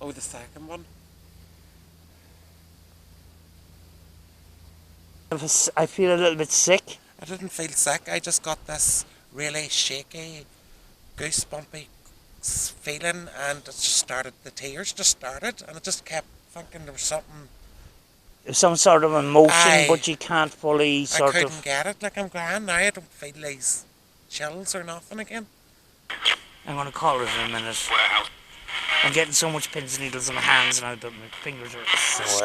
Oh, the second one? I feel a little bit sick. I didn't feel sick. I just got this really shaky, goosebumpy feeling, and it just started, the tears just started, and I just kept thinking there was something. Some sort of emotion, Aye. but you can't fully I couldn't get it. Like, I'm grand now. I don't feel these chills or nothing again. I'm going to call it in a minute. I'm getting so much pins and needles in my hands now that my fingers are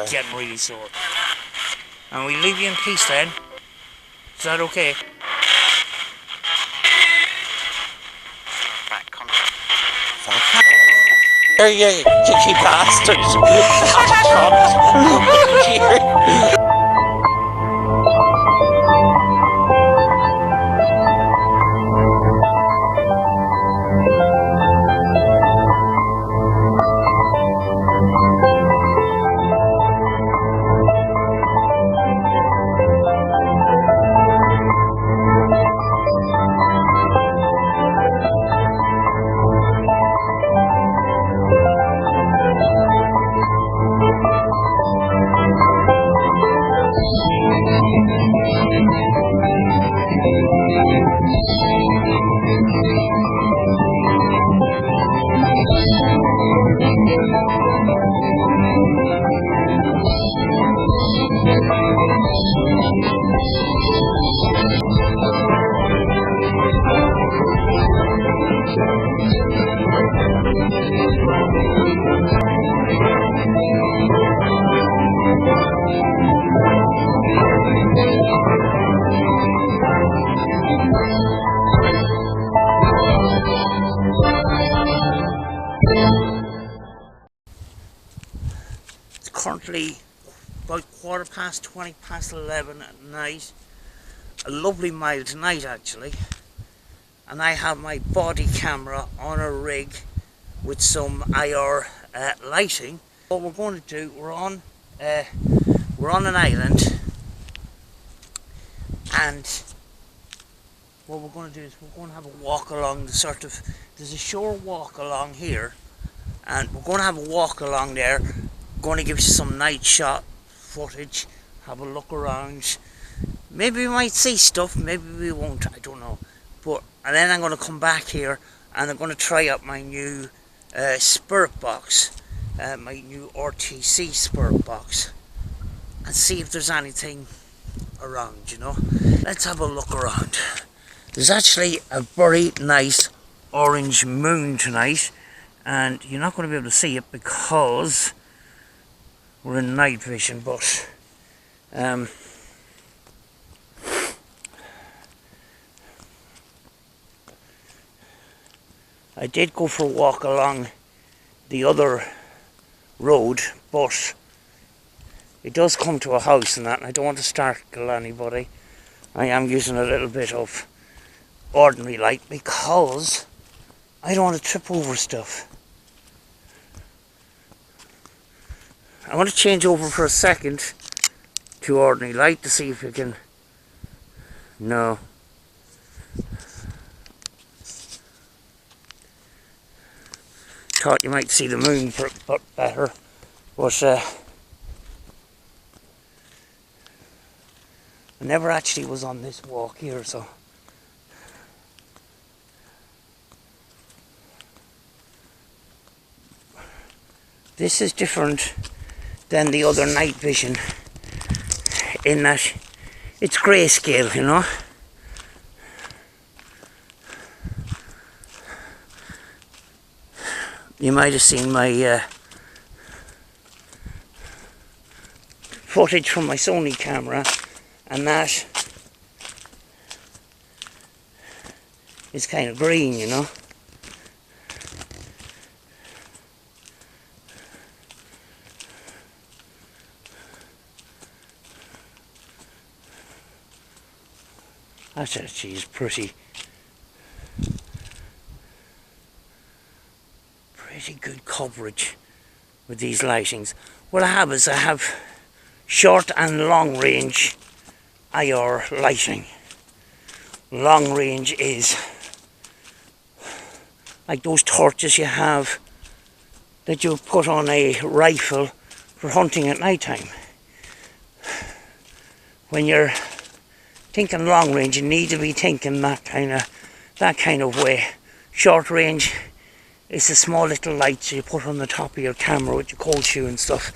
getting really sore. And we leave you in peace then. Is that okay? Here you cheeky bastards. It's currently about 11:15 at night. A lovely mild night actually. And I have my body camera on a rig with some IR lighting. What we're going to do, we're on an island, and what we're going to do is we're going to have a walk along the sort of, there's a shore walk along here, and we're going to have a walk along there. Going to give you some night shot footage, have a look around. Maybe we might see stuff, maybe we won't, I don't know. And then I'm going to come back here and I'm going to try out my new spirit box, my new RTC spirit box, and see if there's anything around, you know. Let's have a look around. There's actually a very nice orange moon tonight, and you're not going to be able to see it because we're in night vision, but I did go for a walk along the other road, but it does come to a house and that, and I don't want to startle anybody. I am using a little bit of ordinary light because I don't want to trip over stuff. I want to change over for a second to ordinary light to see if we can... No. Thought you might see the moon better, but I never actually was on this walk here, so this is different than the other night vision in that it's grayscale, you know. You might have seen my footage from my Sony camera, and that is kind of green, you know. That's actually pretty good coverage with these lightings. What I have is I have short and long range IR lighting. Long range is like those torches you have that you put on a rifle for hunting at night time. When you're thinking long range, you need to be thinking that kind of way. Short range is the small little lights you put on the top of your camera with your cold shoe and stuff.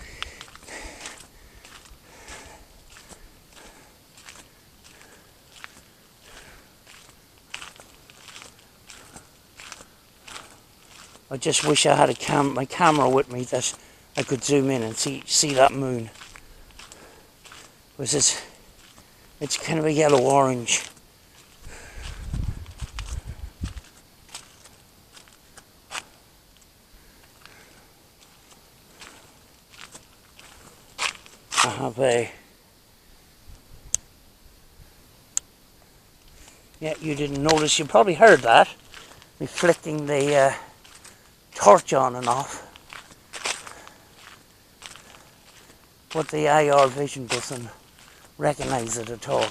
I just wish I had my camera with me that I could zoom in and see that moon. Because it's kind of a yellow-orange. I have yeah, you didn't notice, you probably heard that. Me flicking the torch on and off. But the IR vision doesn't recognise it at all.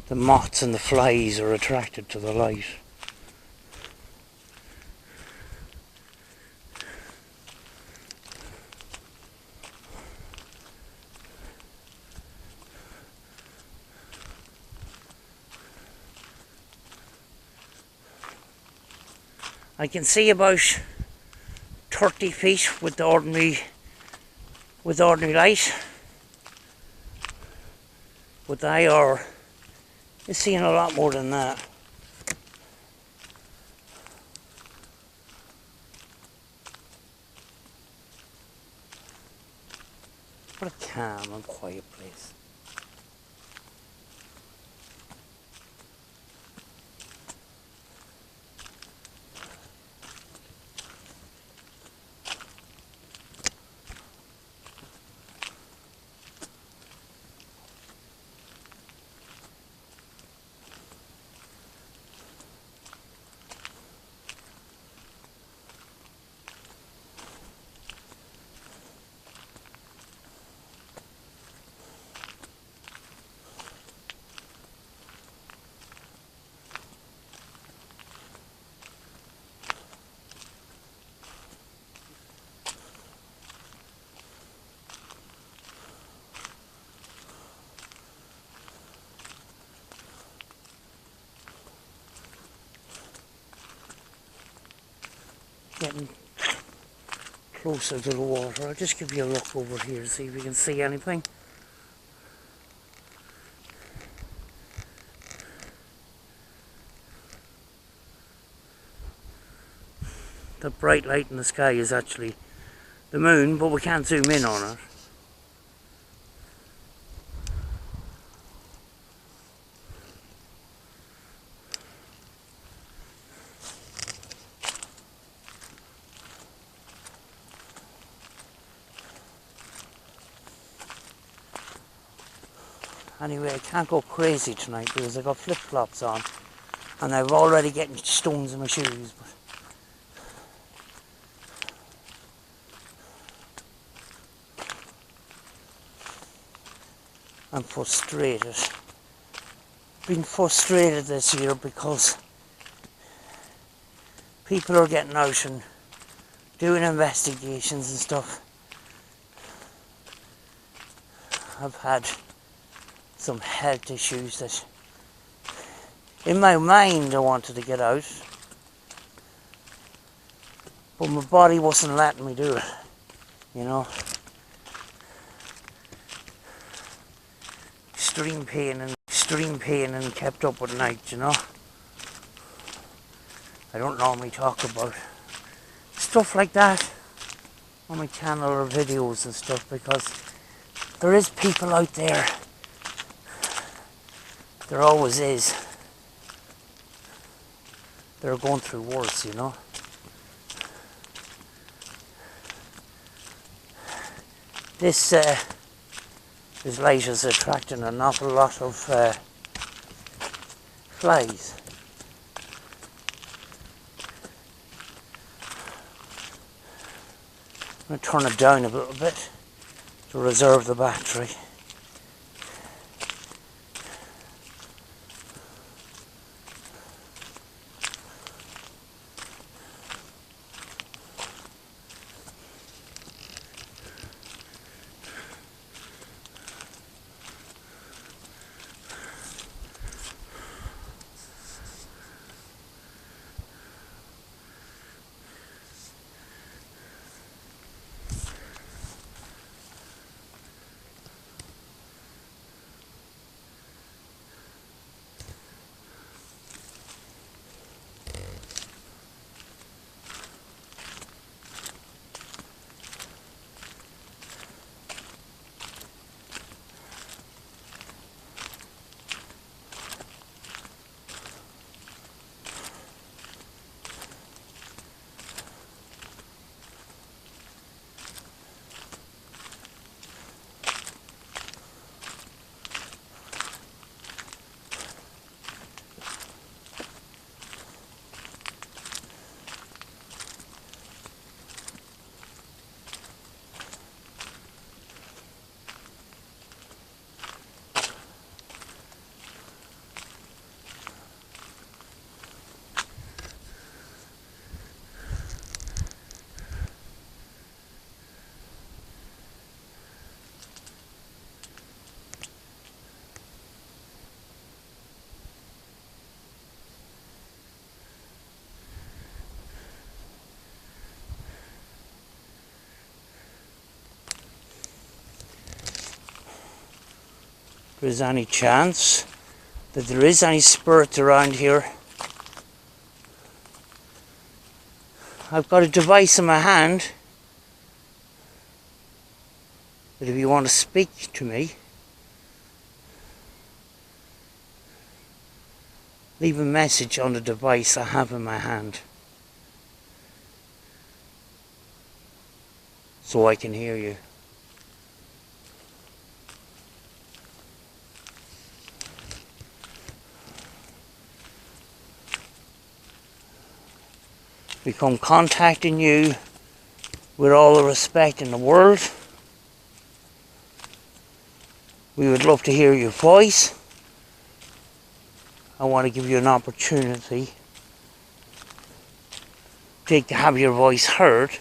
The moths and the flies are attracted to the light. I can see about 30 feet with the ordinary light. With the IR, you're seeing a lot more than that. What a calm and quiet place. Getting closer to the water. I'll just give you a look over here to see if you can see anything. The bright light in the sky is actually the moon, but we can't zoom in on it. Anyway, I can't go crazy tonight because I got flip-flops on and I've already getting stones in my shoes. But I'm frustrated. Been frustrated this year because people are getting out and doing investigations and stuff. I've had some health issues that in my mind I wanted to get out, but my body wasn't letting me do it, you know. Extreme pain and kept up at night, you know. I don't normally talk about stuff like that on my channel or videos and stuff because there is people out there. There always is. They're going through worse, you know. This light is attracting an awful lot of flies. I'm going to turn it down a little bit to reserve the battery. If there's any chance that there is any spirit around here, I've got a device in my hand that if you want to speak to me, leave a message on the device I have in my hand so I can hear you. We come contacting you with all the respect in the world. We would love to hear your voice. I want to give you an opportunity to have your voice heard.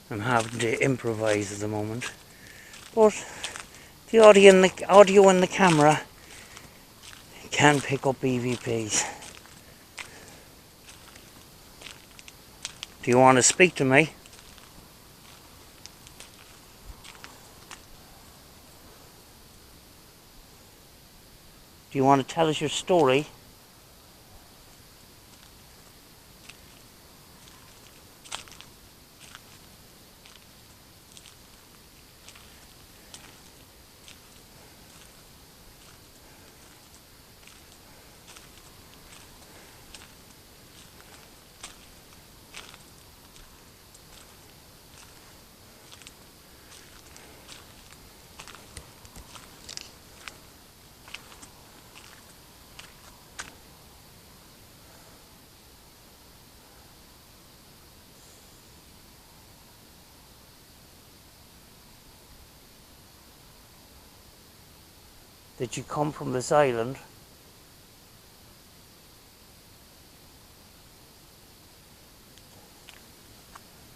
I'm having to improvise at the moment, but the audio and the camera can pick up EVPs. Do you want to speak to me? Do you want to tell us your story? Did you come from this island?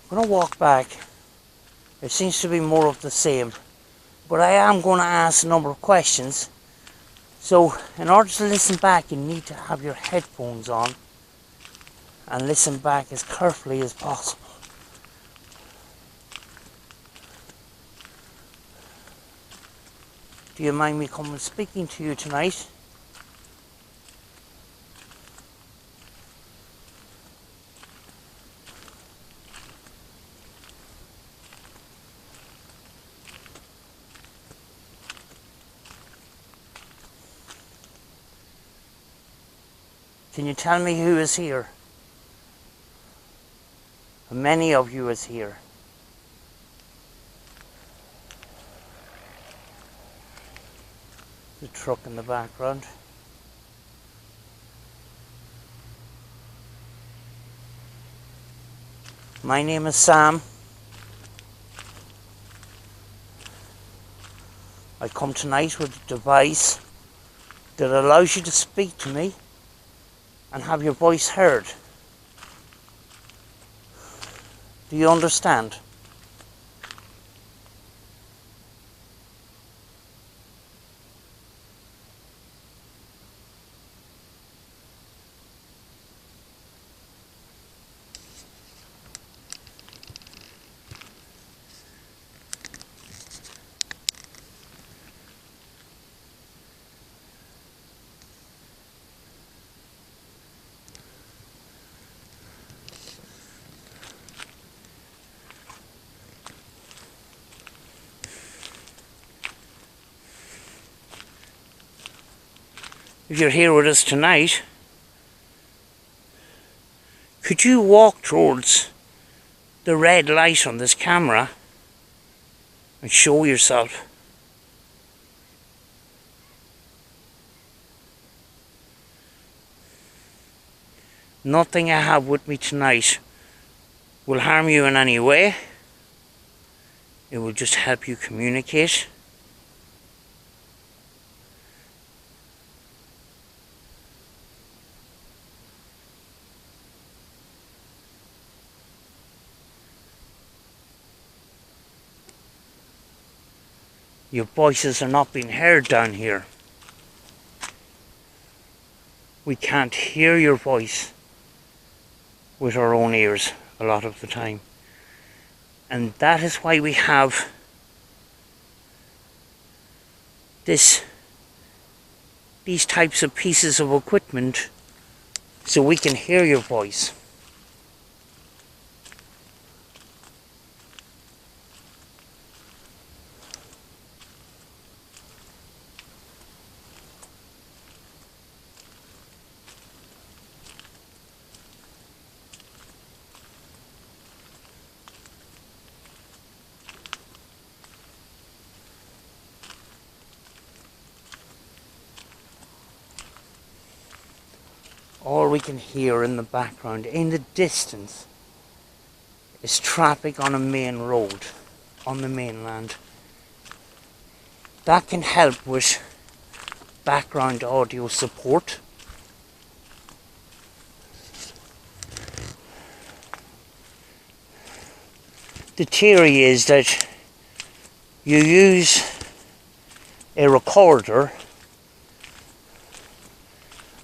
I'm going to walk back. It seems to be more of the same. But I am going to ask a number of questions. So, in order to listen back, you need to have your headphones on. and listen back as carefully as possible. Do you mind me coming speaking to you tonight? Can you tell me who is here? Many of you is here. The truck in the background. My name is Sam. I come tonight with a device that allows you to speak to me and have your voice heard. Do you understand? If you're here with us tonight, could you walk towards the red light on this camera and show yourself? Nothing I have with me tonight will harm you in any way. It will just help you communicate. Your voices are not being heard down here. We can't hear your voice with our own ears a lot of the time. And that is why we have these types of pieces of equipment, so we can hear your voice. All we can hear in the background, in the distance, is traffic on a main road, on the mainland. That can help with background audio support. The theory is that you use a recorder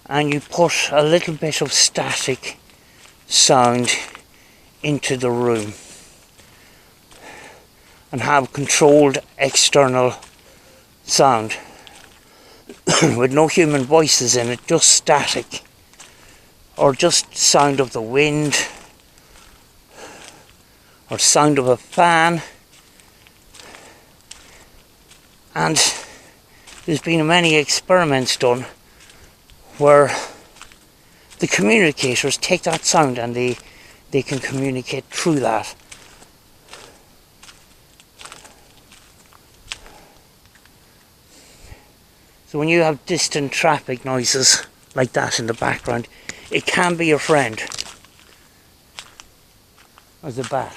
and you put a little bit of static sound into the room and have controlled external sound with no human voices in it, just static, or just sound of the wind or sound of a fan. And there's been many experiments done where the communicators take that sound and they can communicate through that. So when you have distant traffic noises like that in the background, it can be your friend. As a bat.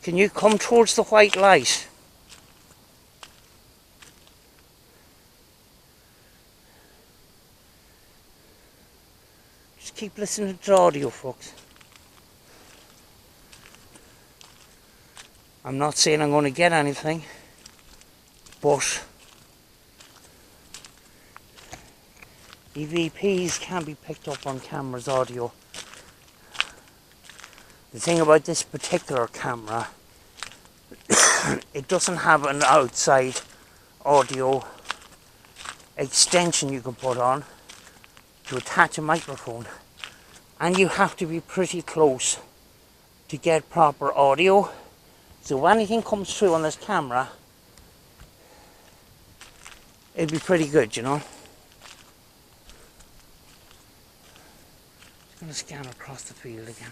Can you come towards the white light? Just keep listening to the audio, folks. I'm not saying I'm going to get anything, but EVPs can be picked up on cameras audio. The thing about this particular camera, it doesn't have an outside audio extension you can put on to attach a microphone, and you have to be pretty close to get proper audio. So if anything comes through on this camera, it'd be pretty good, you know. Just going to scan across the field again.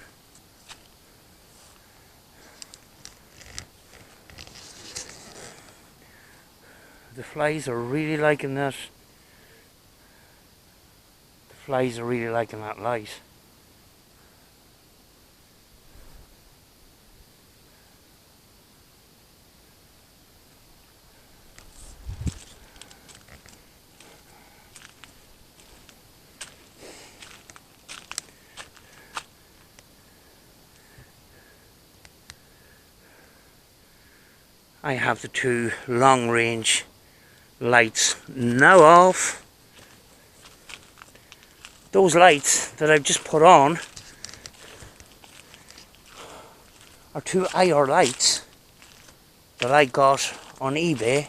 The flies are really liking that. The flies are really liking that light. I have the two long range lights now off. Those lights that I've just put on are two IR lights that I got on eBay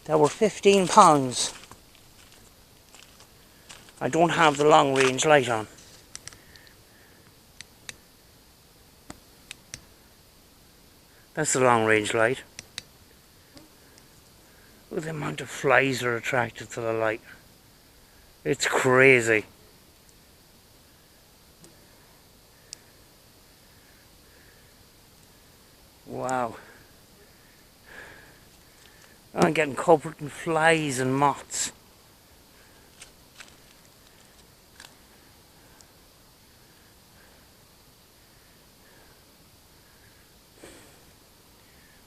that were £15. I don't have the long range light on. That's the long range light. Look at the amount of flies that are attracted to the light. It's crazy. Wow. I'm getting covered in flies and moths.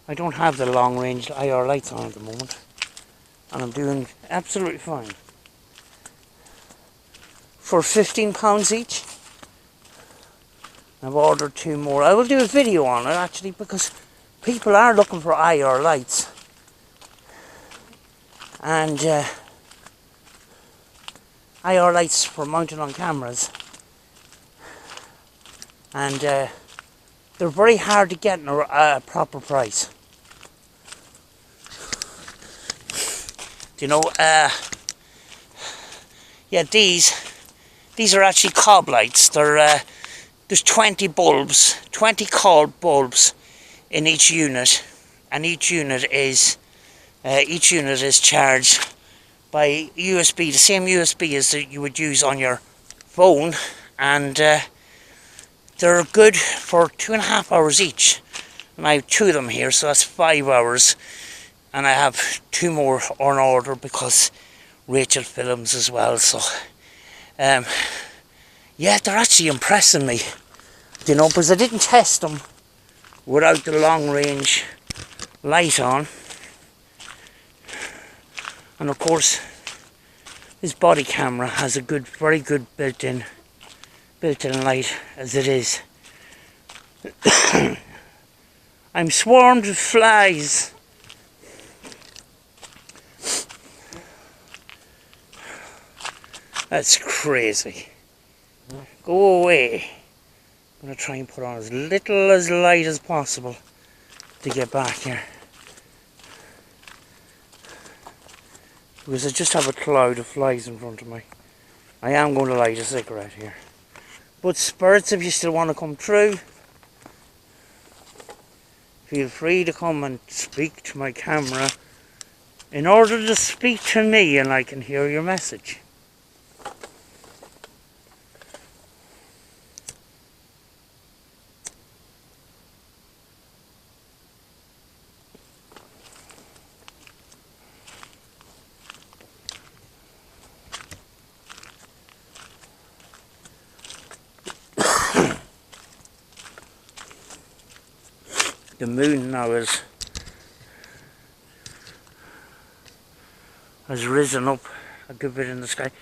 I don't have the long range IR lights on at the moment, and I'm doing absolutely fine. For £15 each, I've ordered two more. I will do a video on it actually, because people are looking for IR lights, and IR lights for mounting on cameras, and they're very hard to get in a proper price. You know, yeah, these are actually cob lights. They're there's 20 bulbs, 20 cob bulbs in each unit, and each unit is charged by USB, the same USB as that you would use on your phone, and they're good for 2.5 hours each. And I have two of them here, so that's 5 hours. And I have two more on order because Rachel films as well. So, yeah, they're actually impressing me. You know, because I didn't test them without the long range light on. And of course, this body camera has a very good built-in light as it is. I'm swarmed with flies. That's crazy. Go away. I'm going to try and put on as little as light as possible to get back here. Because I just have a cloud of flies in front of me. I am going to light a cigarette here. But spirits, if you still want to come through, feel free to come and speak to my camera in order to speak to me and I can hear your message. The moon now has risen up a good bit in the sky.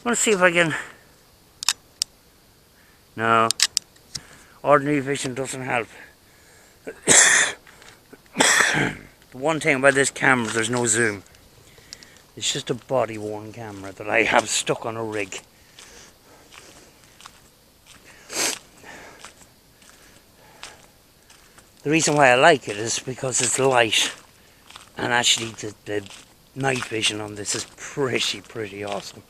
want to see if I can... No. Ordinary vision doesn't help. The one thing about this camera, there's no zoom. It's just a body-worn camera that I have stuck on a rig. The reason why I like it is because it's light. And actually the night vision on this is pretty awesome.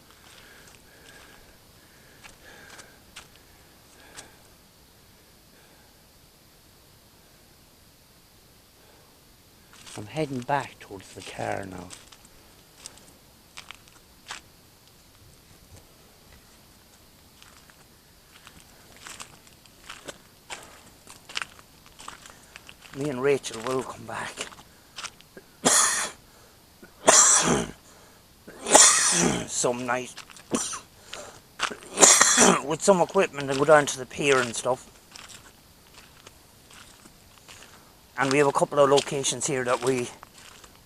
I'm heading back towards the car now. Me and Rachel will come back. Some night. With some equipment and go down to the pier and stuff. And we have a couple of locations here that we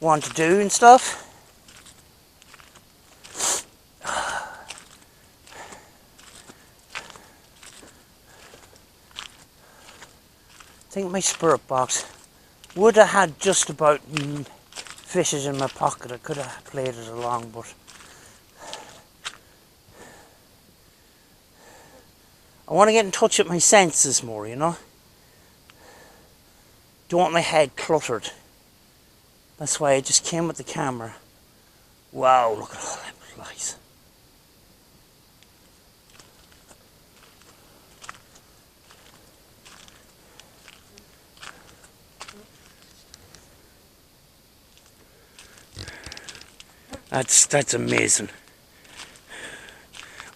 want to do and stuff. I think my spirit box would have had just about fishes in my pocket. I could have played it along, but I want to get in touch with my senses more, you know. Don't want my head cluttered. That's why I just came with the camera. Wow, look at all them flies. That's amazing.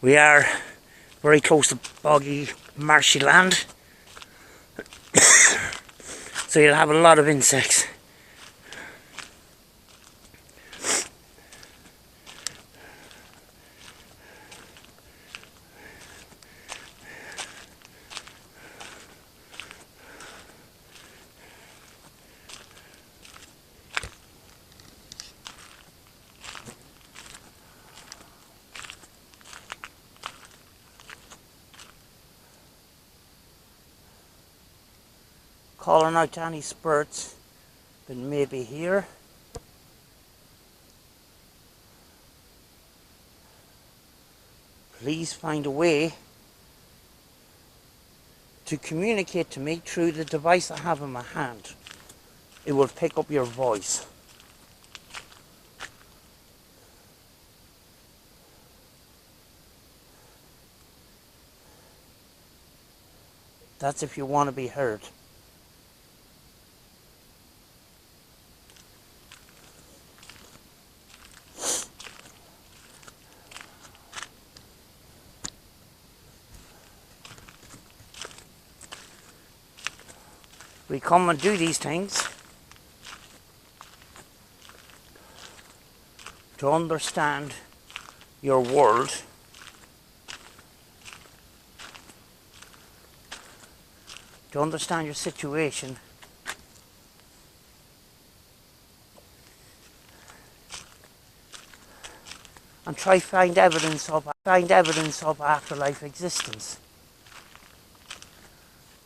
We are very close to boggy, marshy land. So you'll have a lot of insects. Calling out to any spirits that may be here. Please find a way to communicate to me through the device I have in my hand. It will pick up your voice. That's if you want to be heard. We come and do these things to understand your world, to understand your situation, and try find evidence of afterlife existence.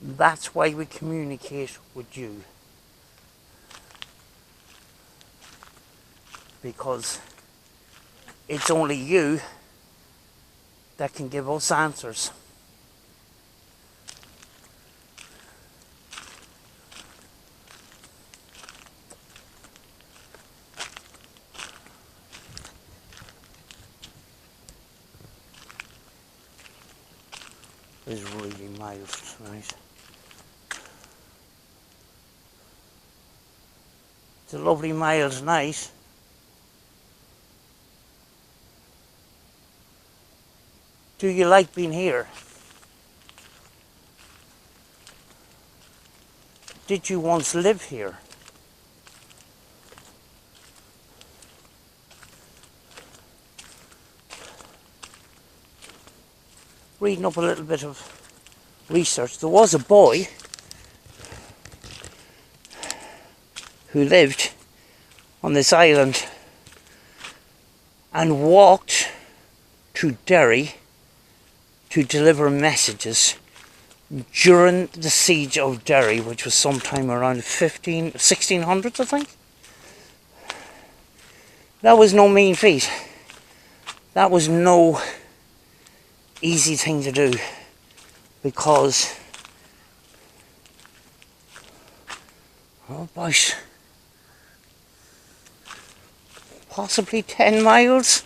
That's why we communicate with you. Because it's only you that can give us answers. It's really mild tonight. It's a lovely mild night. Do you like being here? Did you once live here? Reading up a little bit of research, there was a boy who lived on this island and walked to Derry to deliver messages during the siege of Derry, which was sometime around 1600s, I think. That was no mean feat. That was no easy thing to do, because about possibly 10 miles.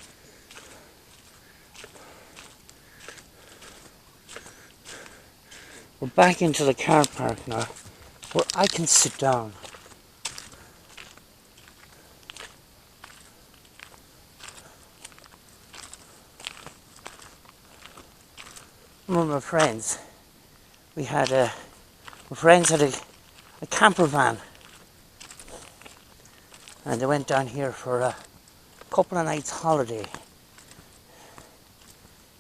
We're back into the car park now, where I can sit down. One of my friends, my friends had a camper van, and they went down here for a couple of nights holiday,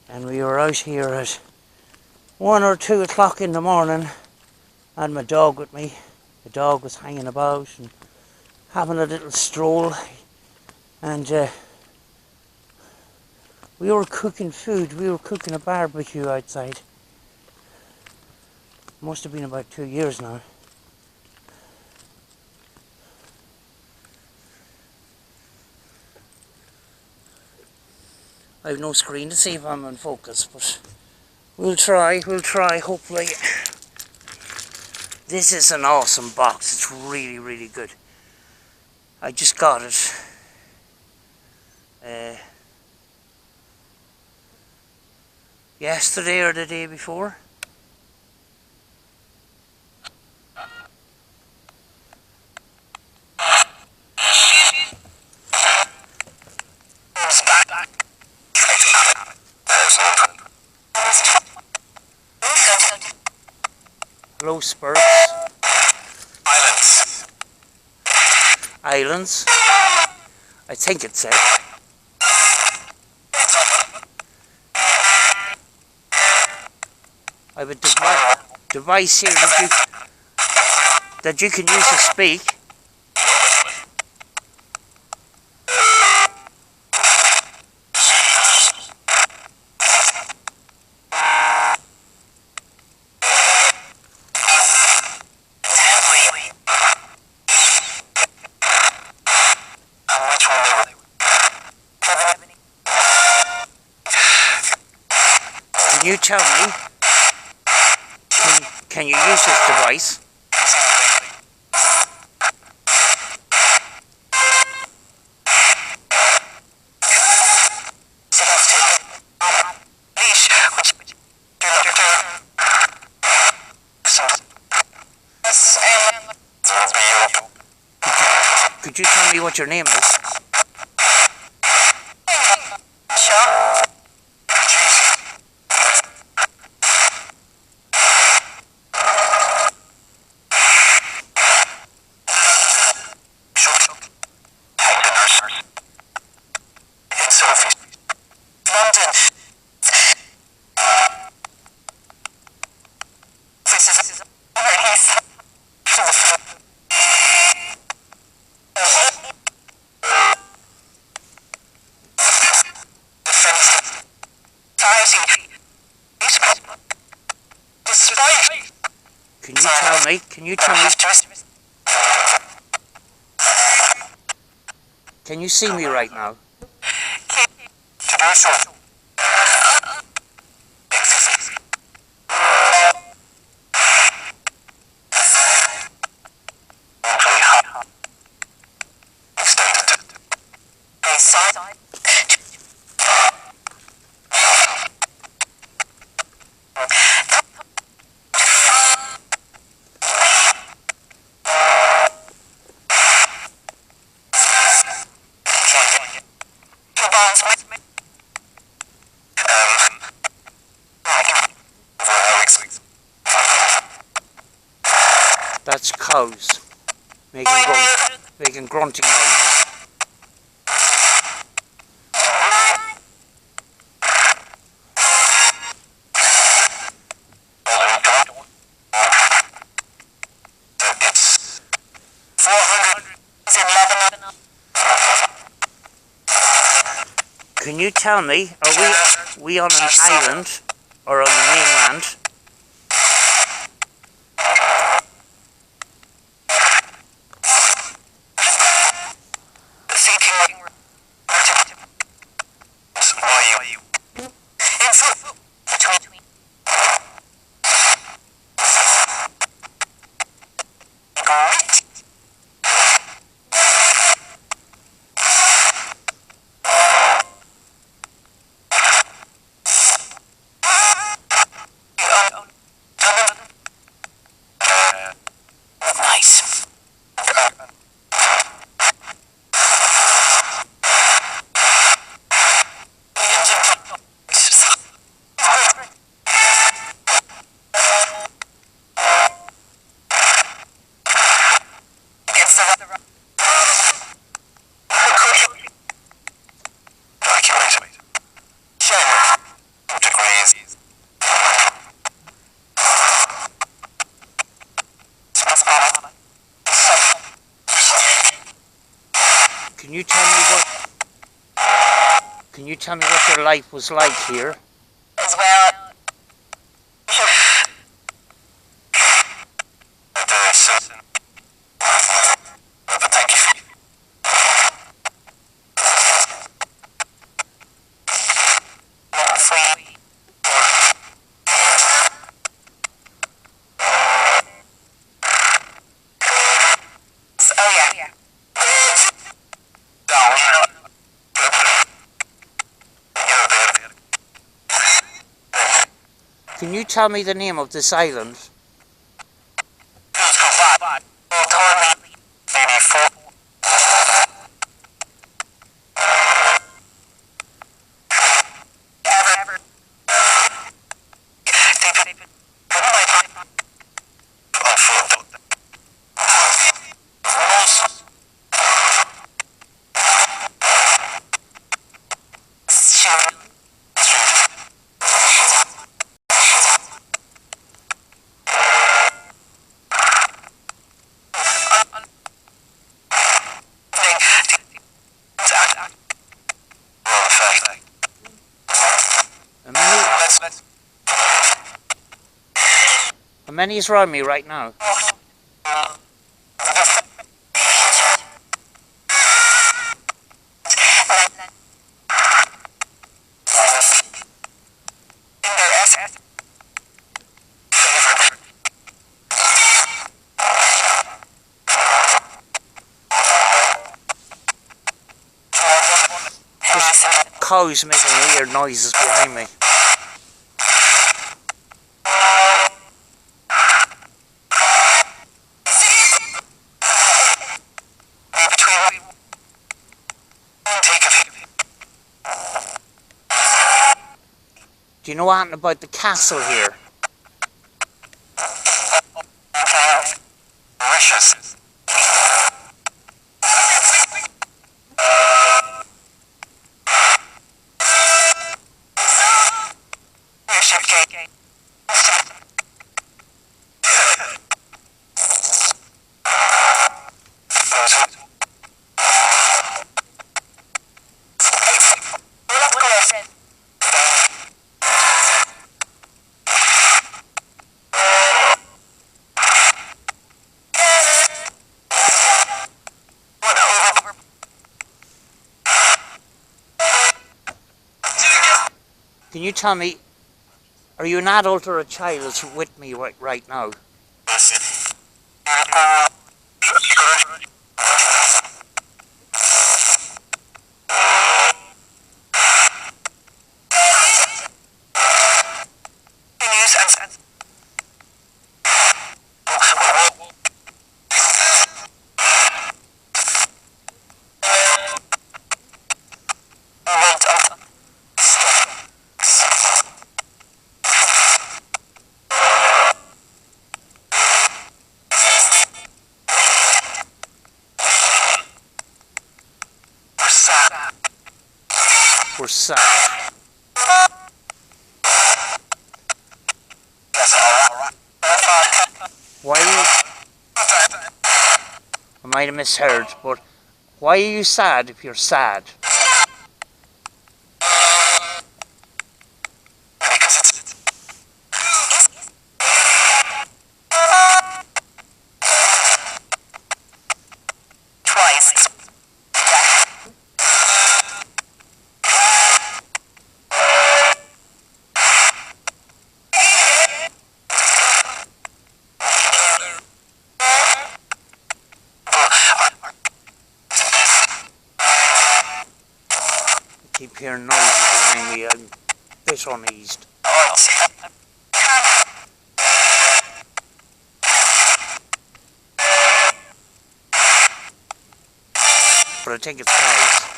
and we were out here at 1 or 2 o'clock in the morning. I had my dog with me. The dog was hanging about and having a little stroll, and we were cooking food. We were cooking a barbecue outside. Must have been about 2 years now. I have no screen to see if I'm in focus, but we'll try, hopefully. This is an awesome box. It's really, really good. I just got it. Yesterday or the day before. Low spurts. Islands. I think it said. I have a device here that you can use to speak. Can you tell me? Can you use this device? Could you tell me what your name is? Can you tell me? Can you see me right now? That's cows making grunting noises. Can you tell me, are we We on an island, or on the mainland. Can you tell me what? Can you tell me what your life was like here? As well. Can you tell me the name of this island? How many is around me right now? There's cows making weird noises behind me. Do you know what happened about the castle here? Can you tell me, are you an adult or a child with me right now? We're sad. Why are you... I might have misheard, but why are you sad if you're sad? keep hearing noises behind me. I'm a bit uneased. But I think it's cows.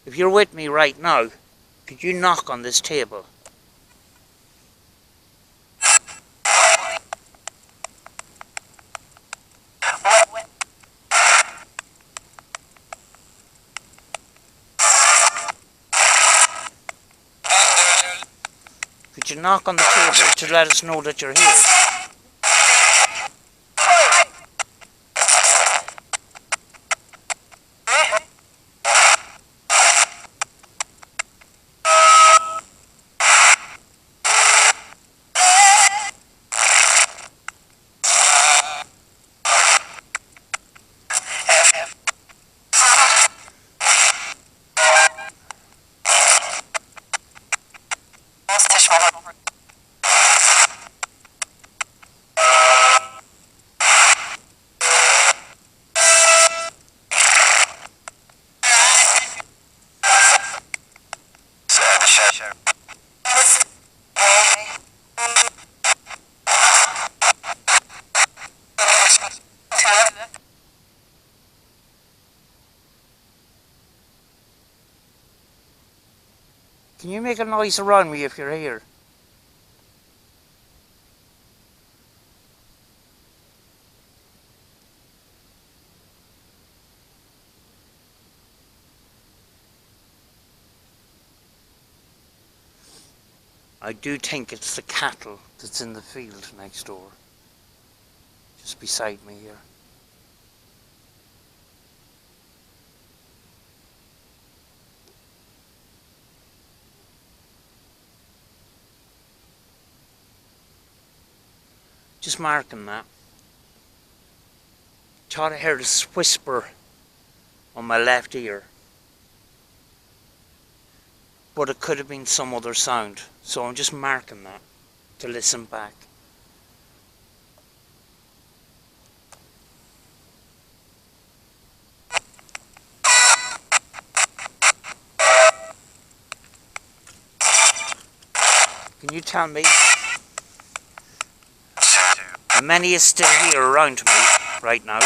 If you're with me right now, could you knock on this table? Could you knock on the table to let us know that you're here? Can you make a noise around me if you're here? I do think it's the cattle that's in the field next door. Just beside me here. Just marking that. Thought I heard a whisper on my left ear. But it could have been some other sound. So I'm just marking that to listen back. Can you tell me how many is still here around me right now?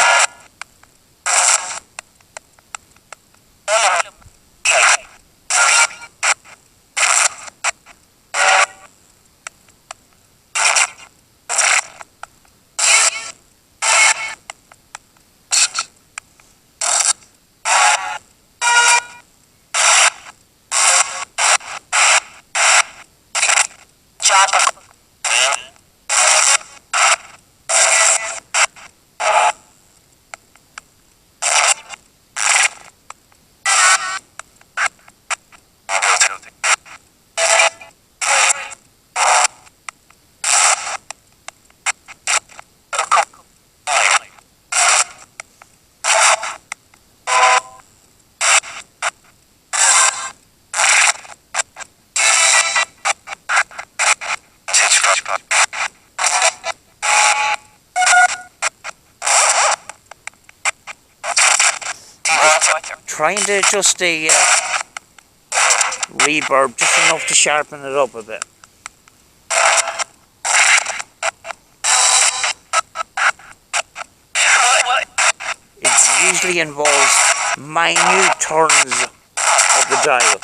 Trying to adjust the reverb just enough to sharpen it up a bit. It usually involves minute turns of the dial.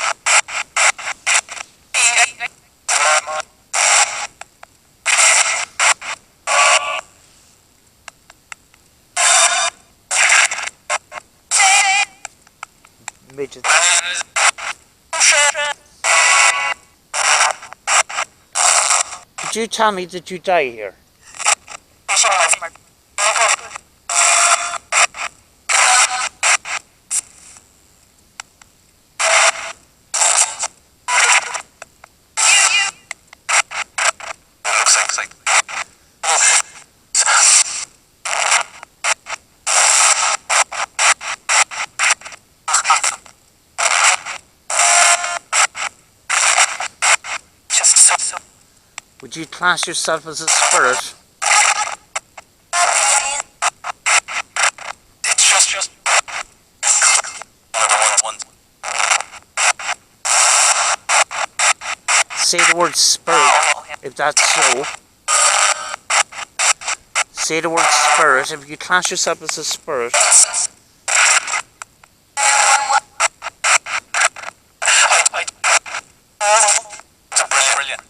Midget. Did you tell me that you die here? Would you class yourself as a spirit? It's just one. Say the word spirit, if that's so. Say the word spirit, if you class yourself as a spirit. It's brilliant.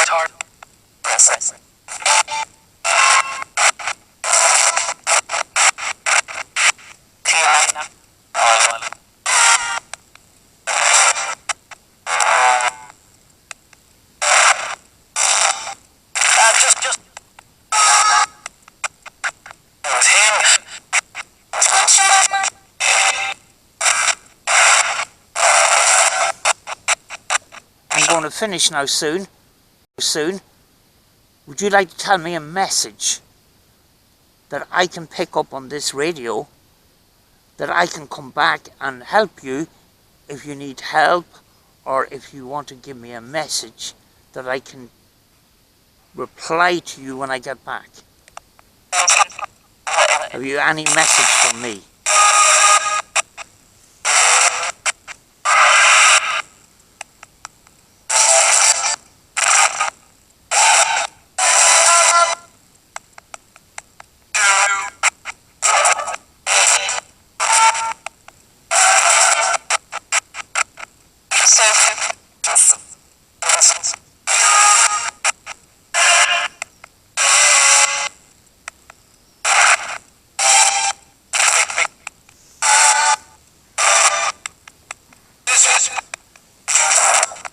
Hard. Press. Just. It was him. I'm going to finish now soon. Would you like to tell me a message that I can pick up on this radio, that I can come back and help you if you need help, or if you want to give me a message that I can reply to you when I get back? Have you any message from me?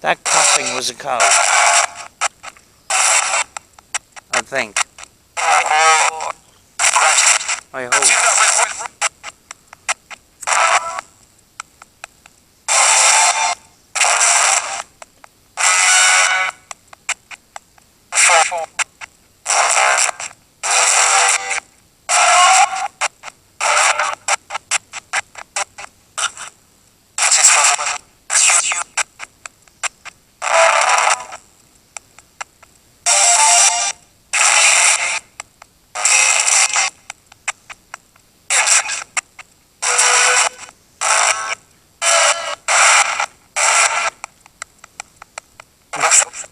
That coughing was a cow, I think. I hope.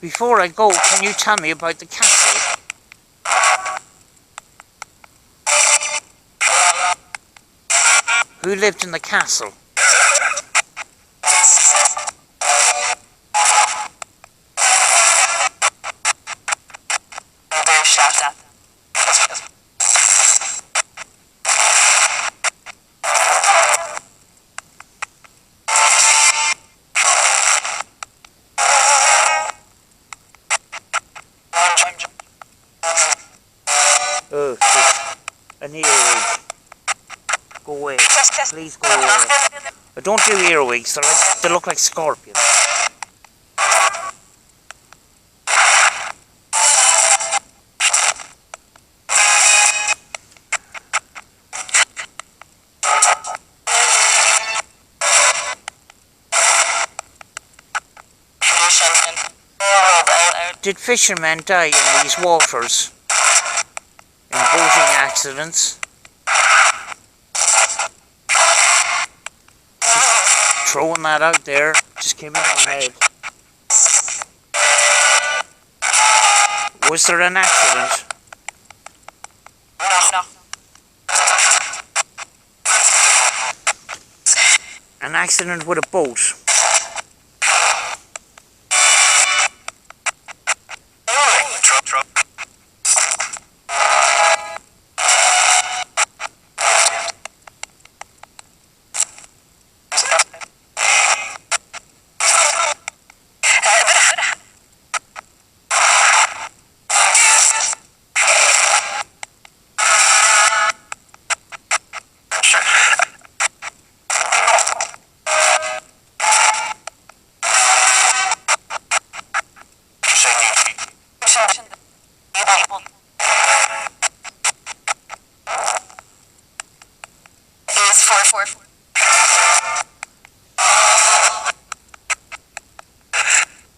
Before I go, can you tell me about the castle? Who lived in the castle? Oh, an earwig. Go away. Please go away. But don't do earwigs, they look like scorpions. Did fishermen die in these waters? In boating accidents? Just throwing that out there, just came into my head. Was there an accident? No. An accident with a boat? Truck.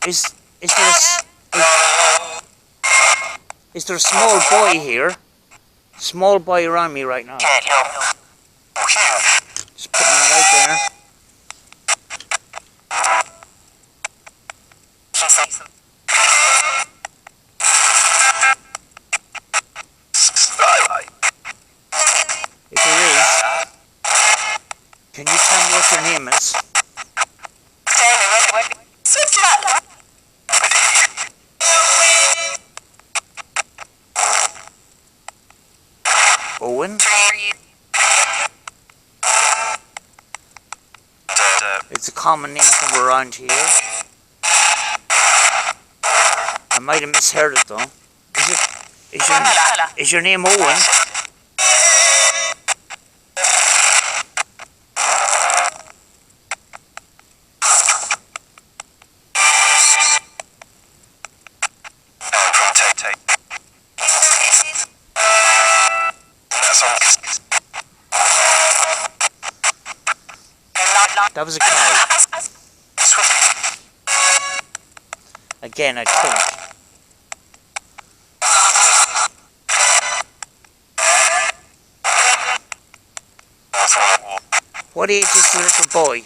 is there is there a small boy here? Small boy around me right now. Can't help. Just putting that out there. If there is, can you tell me what your name is? Owen? It's a common name from around here. I might have misheard it though. Is your name Owen? That was a cow. Again, I think. What age is the little boy?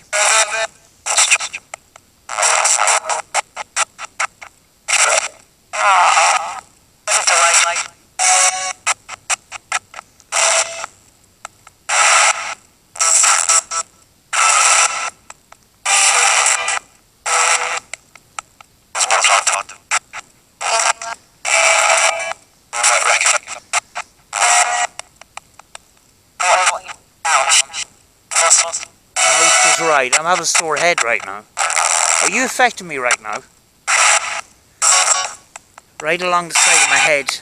Right, I'm having a sore head right now. Are you affecting me right now? Right along the side of my head.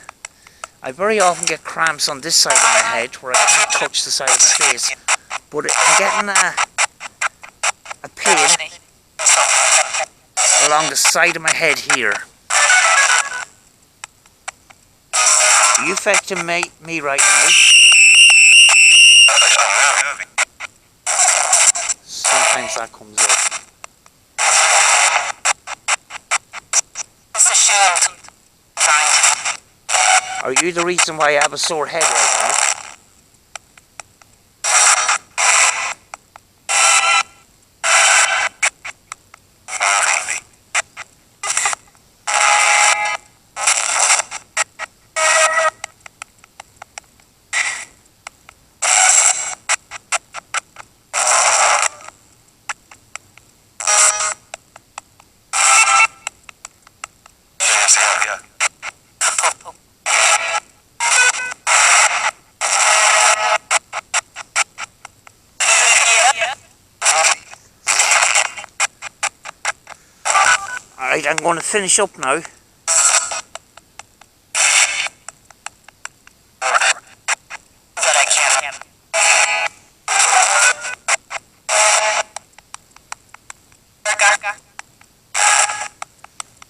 I very often get cramps on this side of my head where I can't touch the side of my face. But I'm getting a pain along the side of my head here. Are you affecting me right now? Sometimes that comes up. Are you the reason why I have a sore head right now? Alright, I'm going to finish up now.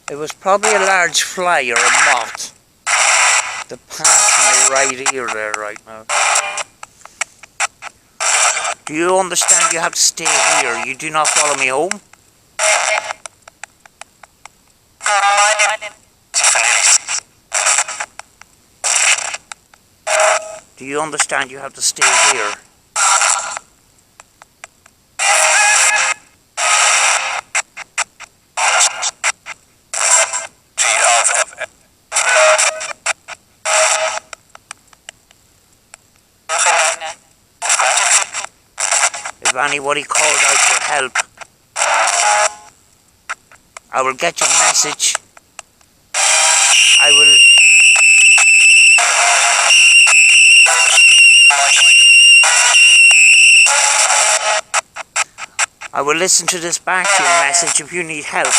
It was probably a large fly or a moth that passed my right ear there right now. Do you understand you have to stay here? You do not follow me home? Do you understand you have to stay here? If anybody calls out for help, I will get your message. I will listen to this back to your message if you need help.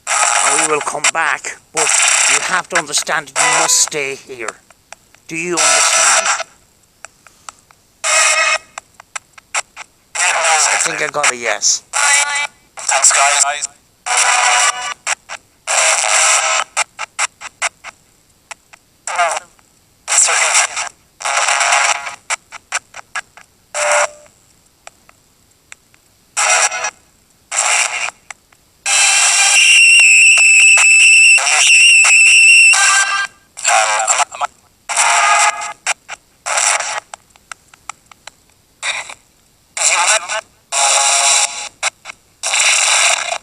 And we will come back, but you have to understand that you must stay here. Do you understand? I think I got a yes. Thanks, guys.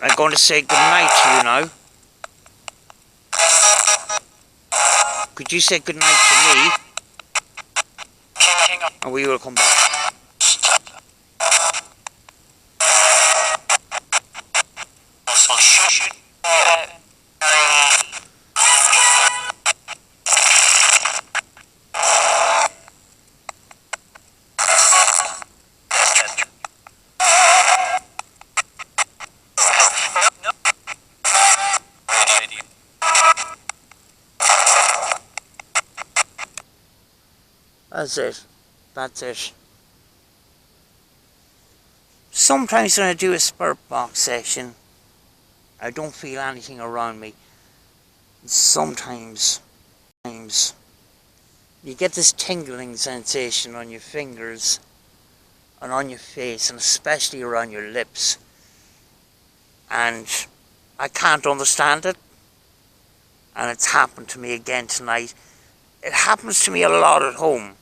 I'm going to say goodnight to you now. Could you say goodnight to me? And we will come back. That's it. That's it. Sometimes when I do a spirit box session, I don't feel anything around me. Sometimes you get this tingling sensation on your fingers and on your face, and especially around your lips. And I can't understand it. And it's happened to me again tonight. It happens to me a lot at home.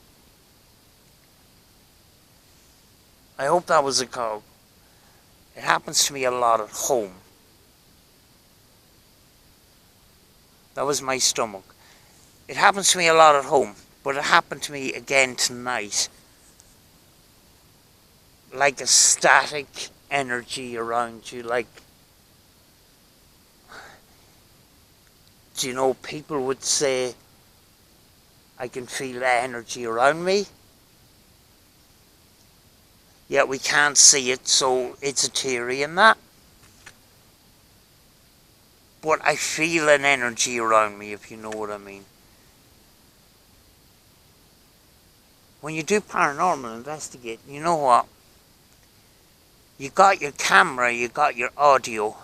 I hope that was a call. It happens to me a lot at home. That was my stomach. It happens to me a lot at home, but it happened to me again tonight. Like a static energy around you, like, do you know, people would say, I can feel the energy around me. Yet we can't see it, so it's a theory in that. But I feel an energy around me, if you know what I mean. When you do paranormal investigating, you know what? You got your camera, you got your audio.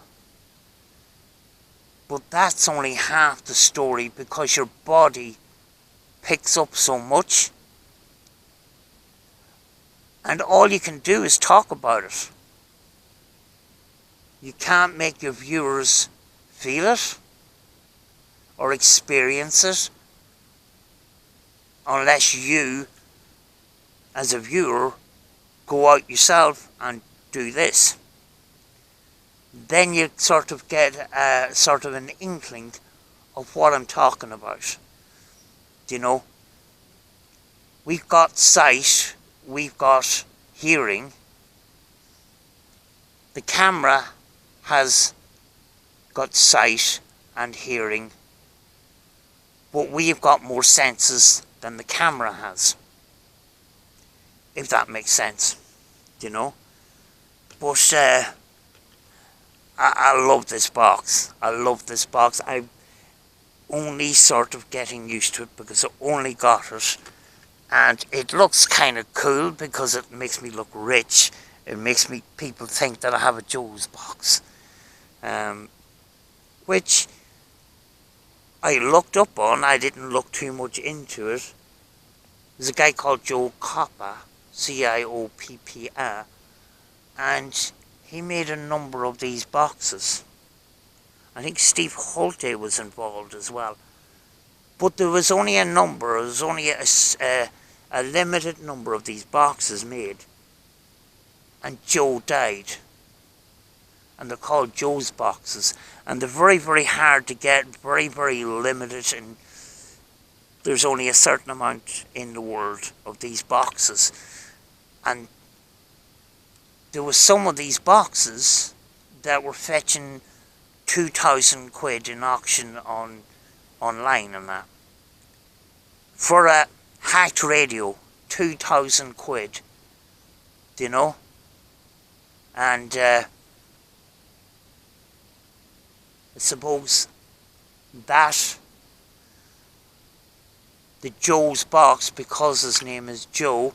But that's only half the story, because your body picks up so much. And all you can do is talk about it. You can't make your viewers feel it or experience it unless you, as a viewer, go out yourself and do this. Then you sort of get sort of an inkling of what I'm talking about. Do you know? We've got sight, we've got hearing. The camera has got sight and hearing, but we've got more senses than the camera has. If that makes sense, you know. But I love this box. I love this box. I'm only sort of getting used to it because I only got it. And it looks kind of cool because it makes me look rich. It makes people think that I have a Joe's box. Which I looked up on. I didn't look too much into it. There's a guy called Joe Coppa, C-I-O-P-P-A, and he made a number of these boxes. I think Steve Holte was involved as well. But there was only a number, there was only a limited number of these boxes made. And Joe died. And they're called Joe's boxes. And they're very, very hard to get, very, very limited, and there's only a certain amount in the world of these boxes. And there was some of these boxes that were fetching 2,000 quid in auction online and that. For a hacked radio, 2,000 quid. Do you know? And I suppose that the Joe's box, because his name is Joe,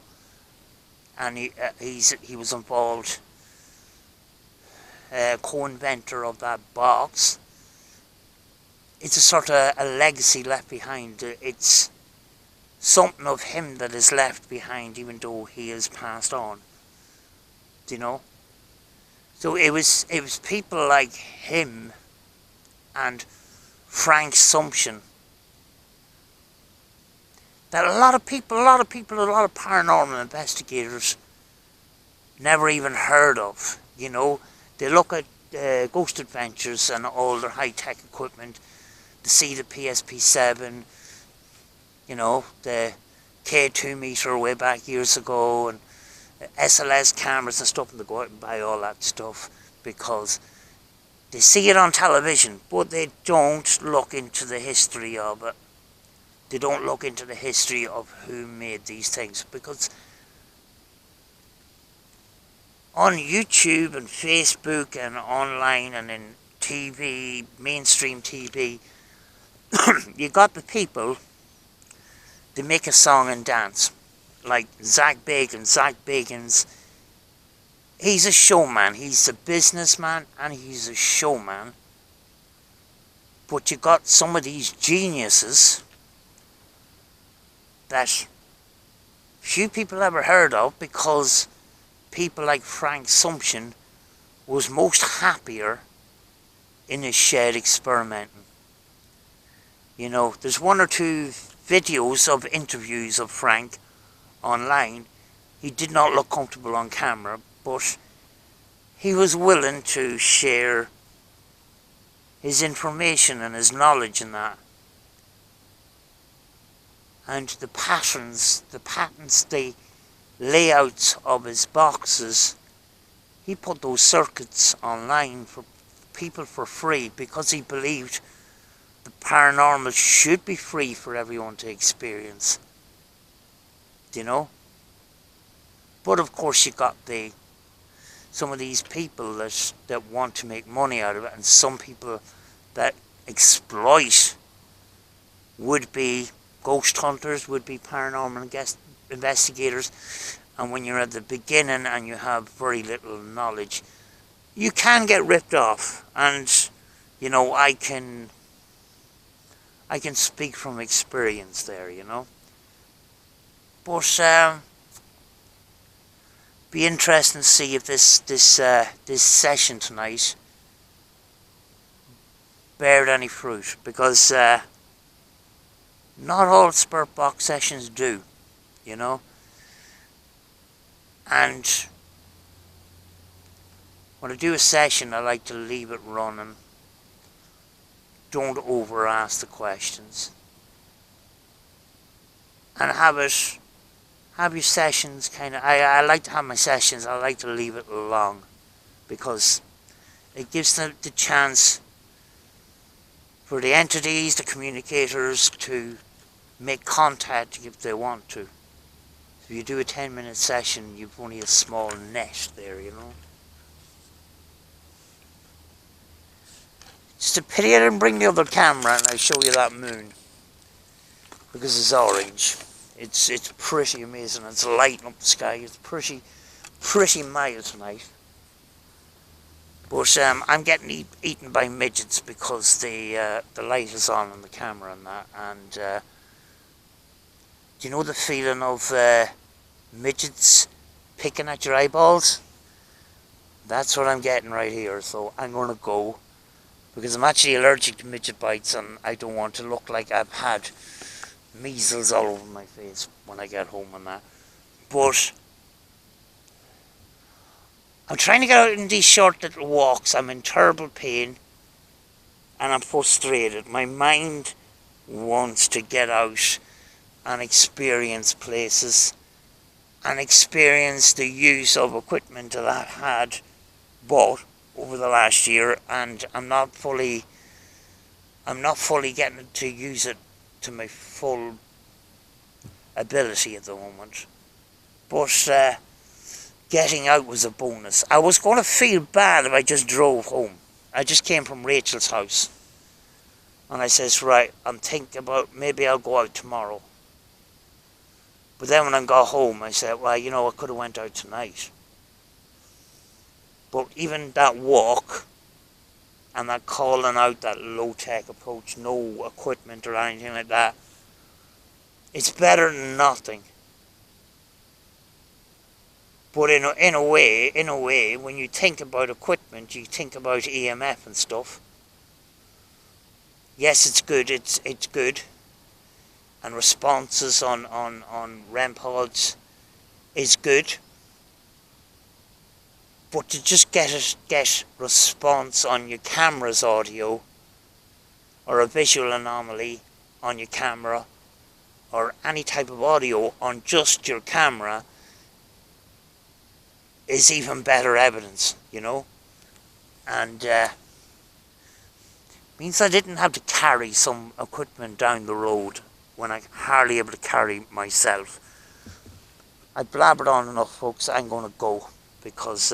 and he was involved, co-inventor of that box. It's a sort of a legacy left behind. It's something of him that is left behind, even though he has passed on. Do you know? So it was people like him and Frank Sumption that a lot of paranormal investigators never even heard of. You know, they look at Ghost Adventures and all their high-tech equipment, to see the PSP-7, you know, the K2 meter way back years ago, and SLS cameras and stuff, and they go out and buy all that stuff because they see it on television, but they don't look into the history of it. They don't look into the history of who made these things, because on YouTube and Facebook and online and in TV, mainstream TV, you got the people that make a song and dance. Like Zach Bacon's, he's a showman, he's a businessman and he's a showman. But you got some of these geniuses that few people ever heard of, because people like Frank Sumption was most happier in his shed experimenting. You know, there's one or two videos of interviews of Frank online. He did not look comfortable on camera, but he was willing to share his information and his knowledge in that. And the patterns, the layouts of his boxes, he put those circuits online for people for free, because he believed the paranormal should be free for everyone to experience. You know? But of course you got some of these people that want to make money out of it, and some people that exploit would-be ghost hunters, would-be paranormal investigators. And when you're at the beginning and you have very little knowledge, you can get ripped off. And you know, I can speak from experience there, you know. But be interesting to see if this session tonight bared any fruit, because not all Spirit Box sessions do, you know. And when I do a session, I like to leave it running. Don't over ask the questions, and have your sessions kind of. I like to have my sessions. I like to leave it long, because it gives them the chance for the entities, the communicators, to make contact if they want to. If you do a 10-minute session, you've only a small net there, you know. It's a pity I didn't bring the other camera and I show you that moon, because it's orange. It's pretty amazing. It's lighting up the sky. It's pretty mild tonight. But I'm getting eaten by midgets because the light is on the camera and that. And do you know the feeling of midgets picking at your eyeballs? That's what I'm getting right here. So I'm gonna go, because I'm actually allergic to midget bites, and I don't want to look like I've had measles all over my face when I get home and that. But I'm trying to get out in these short little walks. I'm in terrible pain and I'm frustrated. My mind wants to get out and experience places and experience the use of equipment that I've had bought over the last year, and I'm not fully getting to use it to my full ability at the moment. But getting out was a bonus. I was going to feel bad if I just drove home. I just came from Rachel's house, and I says, right, I'm thinking about maybe I'll go out tomorrow. But then when I got home, I said, well, you know, I could have went out tonight. But even that walk and that calling out, that low-tech approach, no equipment or anything like that, it's better than nothing. But in a way, when you think about equipment, you think about EMF and stuff. Yes, it's good. It's good. And responses on REM pods is good. But to just get response on your camera's audio, or a visual anomaly on your camera, or any type of audio on just your camera, is even better evidence, you know. And means I didn't have to carry some equipment down the road when I hardly able to carry myself. I blabbered on enough, folks. I'm going to go, because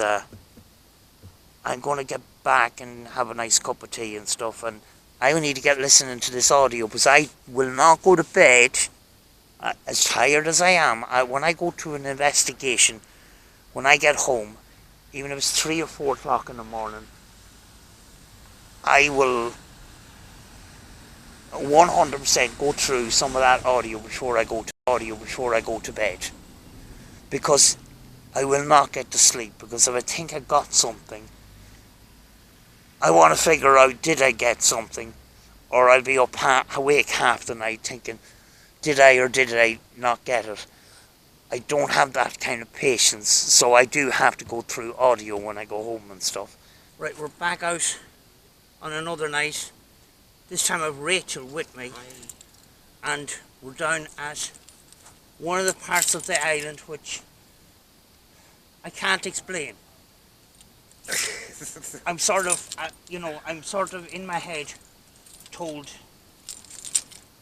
I'm going to get back and have a nice cup of tea and stuff, and I need to get listening to this audio, because I will not go to bed, as tired as I am. When I go to an investigation, when I get home, even if it's 3 or 4 o'clock in the morning, I will 100% go through some of that audio before I go to bed, because I will not get to sleep. Because if I think I got something, I want to figure out, did I get something, or I'll be awake half the night thinking, did I or did I not get it? I don't have that kind of patience, so I do have to go through audio when I go home and stuff. Right, we're back out on another night. This time I've Rachel with me, and we're down at one of the parts of the island which I can't explain. I'm sort of in my head told,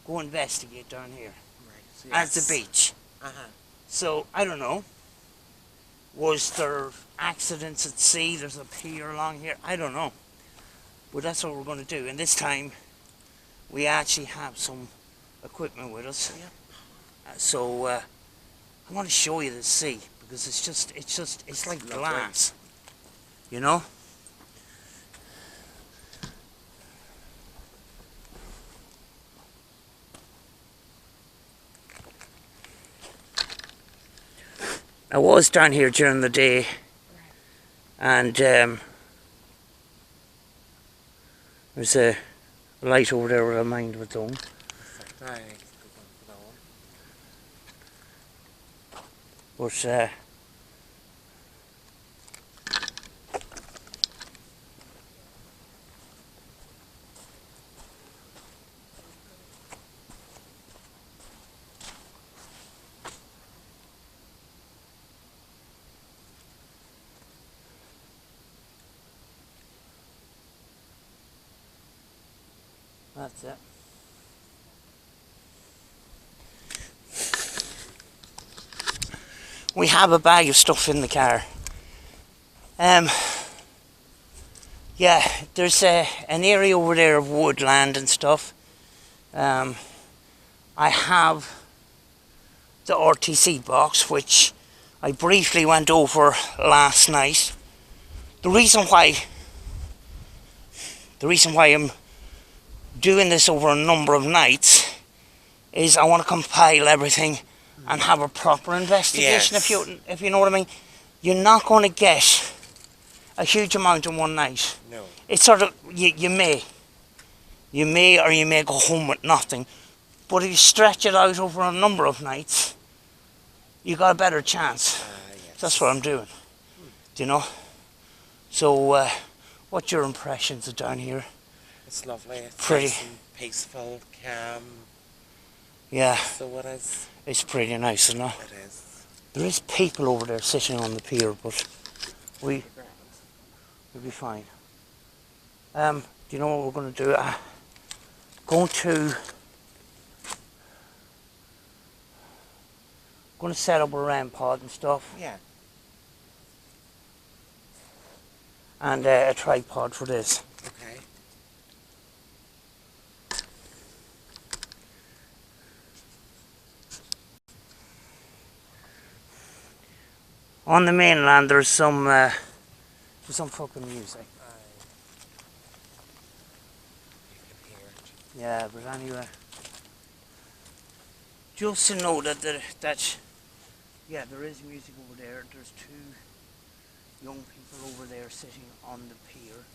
go investigate down here. Right. Yes. At the beach. So, I don't know. Was there accidents at sea? There's a pier along here. I don't know. But that's what we're going to do. And this time, we actually have some equipment with us. Yep. So, I'm going to show you the sea, because it's like glass. You know? I was down here during the day, and there's a light over there with a mind of its own. But that's it. We have a bag of stuff in the car. Yeah, there's an area over there of woodland and stuff. I have the RTC box, which I briefly went over last night. The reason why I'm doing this over a number of nights is I want to compile everything and have a proper investigation. Yes. If you know what I mean. You're not going to get a huge amount in one night. No. It's sort of, you may or you may go home with nothing, but if you stretch it out over a number of nights, you got a better chance. Yes. That's what I'm doing. Do you know? So what's your impressions of down here? It's lovely. It's pretty. Nice and peaceful, calm. Yeah. So it is. It's pretty nice, isn't it? It is. There is people over there sitting on the pier, but we'll be fine. Do you know what we're going to do? Going to set up a REM pod and stuff. Yeah. And a tripod for this. Okay. On the mainland, there's some fucking music. You can hear it. Yeah, but anyway, just to know that yeah, there is music over there. There's 2 young people over there sitting on the pier.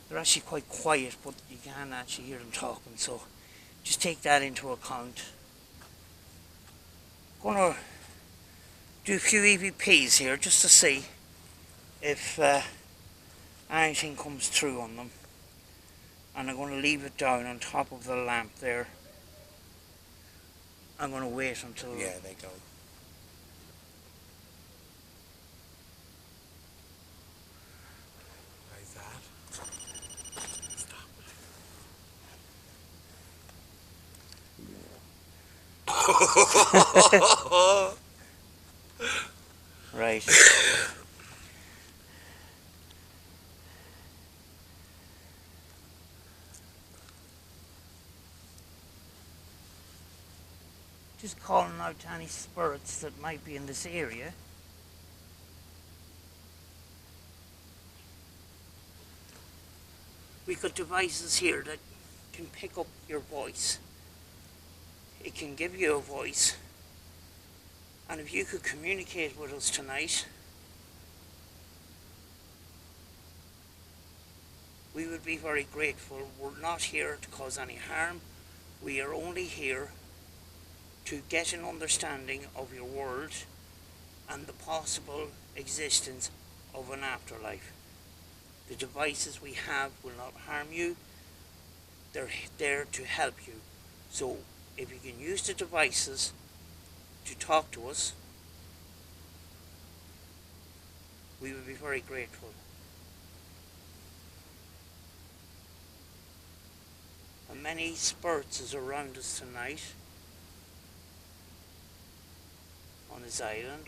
They're actually quite quiet, but you can actually hear them talking. So just take that into account. Gonna do a few EVPs here just to see if anything comes through on them. And I'm going to leave it down on top of the lamp there. I'm going to wait until... Yeah, they go. How's that? Stop. Right. Just calling out to any spirits that might be in this area. We've got devices here that can pick up your voice. It can give you a voice. And if you could communicate with us tonight, we would be very grateful. We're not here to cause any harm. We are only here to get an understanding of your world and the possible existence of an afterlife. The devices we have will not harm you. They're there to help you. So if you can use the devices to talk to us, we would be very grateful. And many spirits is around us tonight on this island.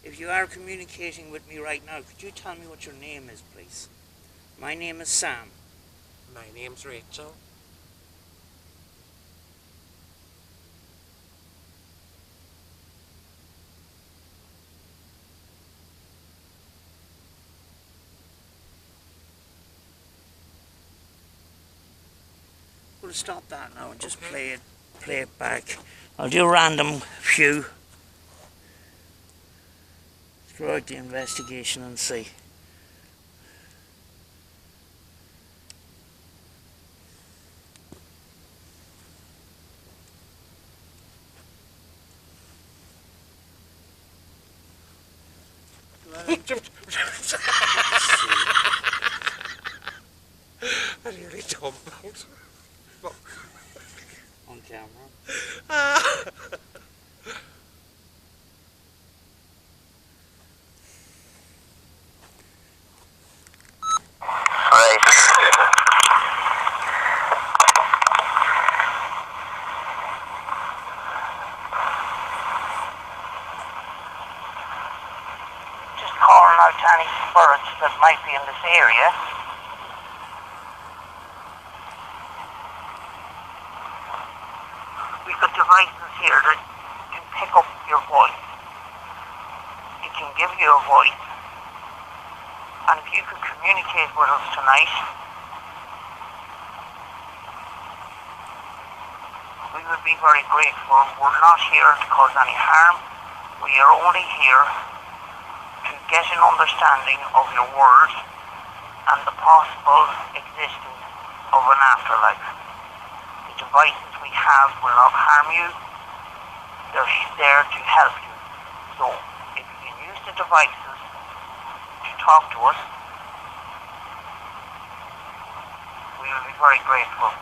If you are communicating with me right now, could you tell me what your name is, please? My name is Sam. My name's Rachel. We'll stop that now and just play it back. I'll do a random few throughout the investigation and see. I nearly tumbled. On camera. Just calling out to any spirits that might be in this area. We've got devices here that can pick up your voice. It can give you a voice. And if you could communicate with us tonight, we would be very grateful. We're not here to cause any harm. We are only here to get an understanding of your world and the possible existence of an afterlife. The devices we have will not harm you. They're there to help you. So if you can use the devices to talk to us, we will be very grateful.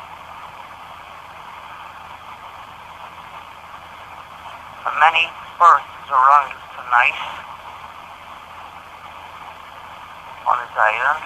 And many spirits around us tonight on this island.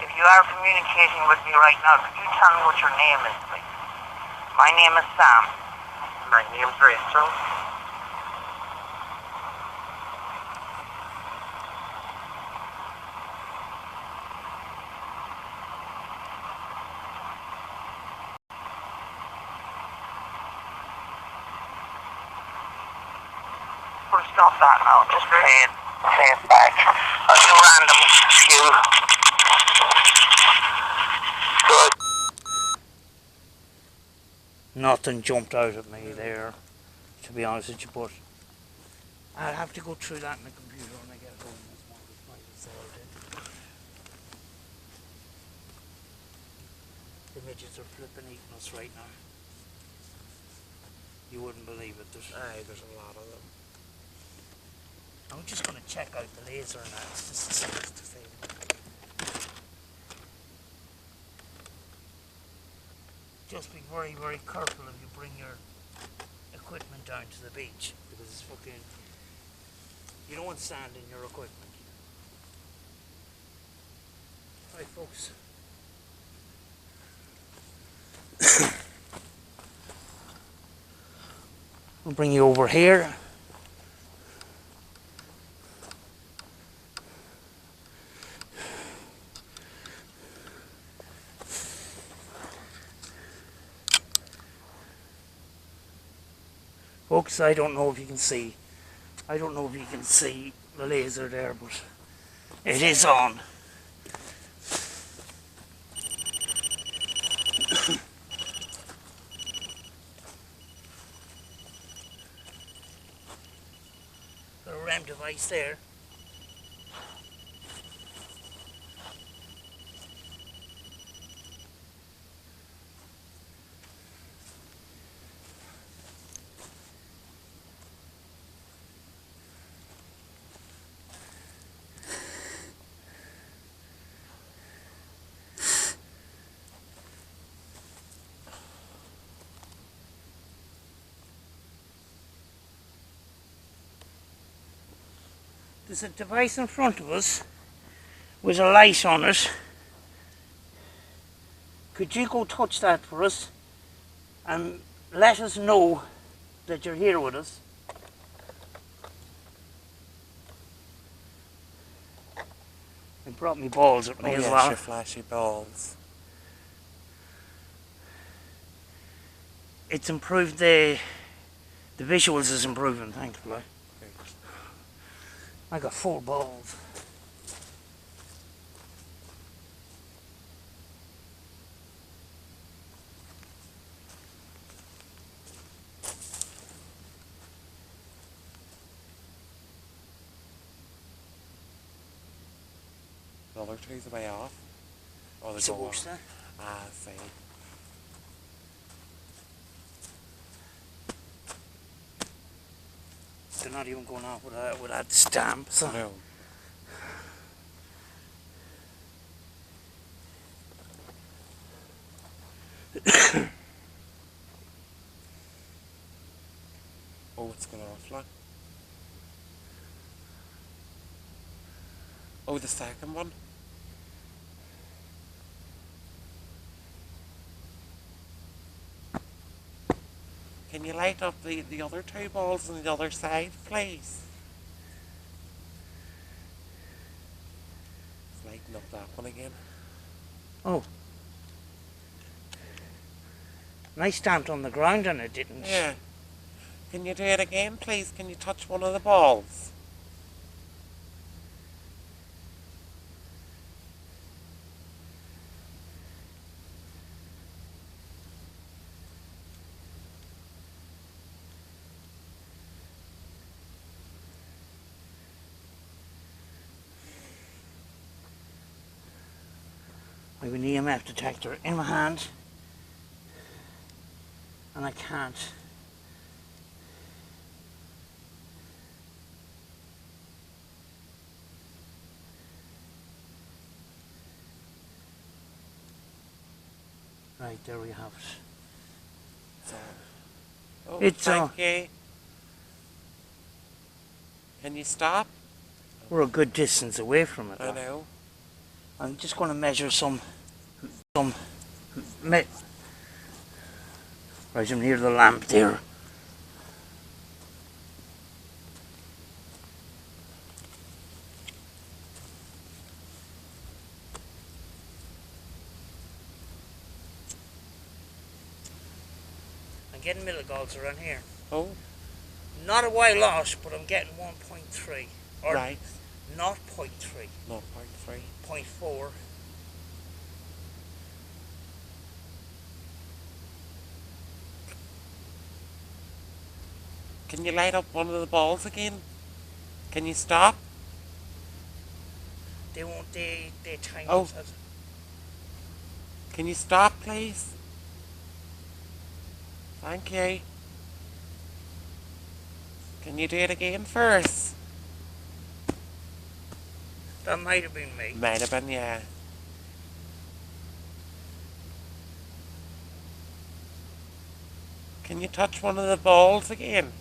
If you are communicating with me right now, could you tell me what your name is, please? My name is Sam. My name's Rachel. put a stop that now. Just play it back. I'll do a random few. Good. Nothing jumped out at me there, to be honest with you, but I'll have to go through that in the computer when I get home. The midgets are flipping eating us right now. You wouldn't believe it. There's a lot of them. I'm just going to check out the laser and that, just to see. Just be very, very careful if you bring your equipment down to the beach, because it's fucking, you don't want sand in your equipment. Right, folks. I'll bring you over here. Folks, I don't know if you can see. I don't know if you can see the laser there, but it is on. Got a RAM device there. There's a device in front of us with a light on it. Could you go touch that for us and let us know that you're here with us? I brought me balls with me as well. Your flashy balls. It's improved, the visuals is improving, thankfully. I got 4 balls. The other two's a way off. Oh, they're Supposed to. Ah, I see. They're not even going off with that stamp. So. No. Oh, it's going off like. Oh, the second one. Can you light up the other 2 balls on the other side, please? It's lighting up that one again. Oh. I stamped on the ground and it didn't. Yeah. Can you do it again, please? Can you touch one of the balls? I have an EMF detector in my hand and I can't. Right, there we have it. Oh, It's thank you. Can you stop? We're a good distance away from it. I know. I'm just going to measure some. Right, I'm near the lamp there. I'm getting milligauds around here. Oh. Not a while lost, but I'm getting 1.3. Or Right. not 0.3. 0.3. 0.4. Can you light up one of the balls again? Can you stop? They won't, they time Oh. themselves. Can you stop, please? Thank you. Can you do it again for us? That might have been me. Might have been, yeah. Can you touch one of the balls again?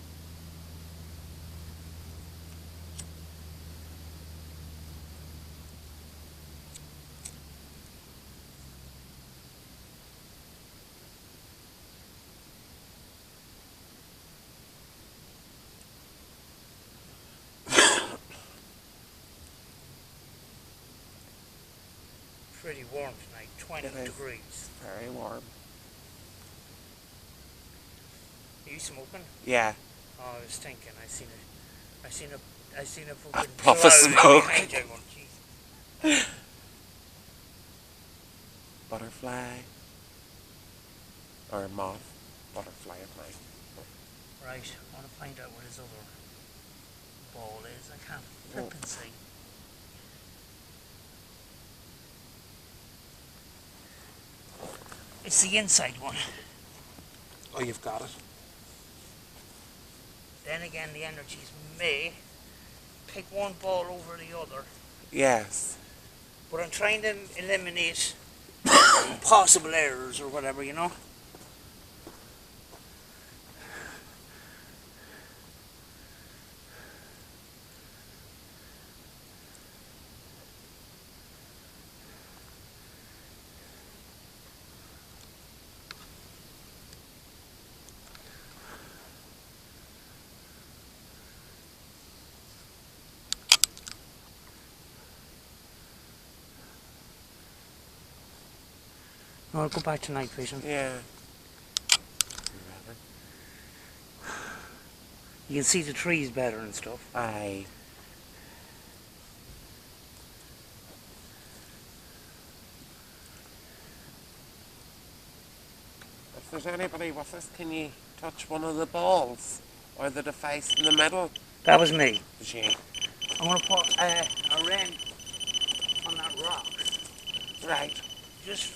Pretty warm tonight, 20 It is. degrees. Very warm. Are you smoking? Yeah. Oh, I was thinking, I seen a fucking Puff of cloud smoke. behind you going, jeez. Butterfly. Or moth. Butterfly at night. Right, I want to find out what his other ball is. I can't flip and see. It's the inside one. Oh, you've got it. Then again, the energies may pick one ball over the other. Yes. But I'm trying to eliminate possible errors or whatever, you know? I'll go back to night vision. Yeah. You can see the trees better and stuff. Aye. If there's anybody with us, can you touch one of the balls? Or the device in the middle? That was me. Gee. I'm going to put a wren on that rock. Right. Just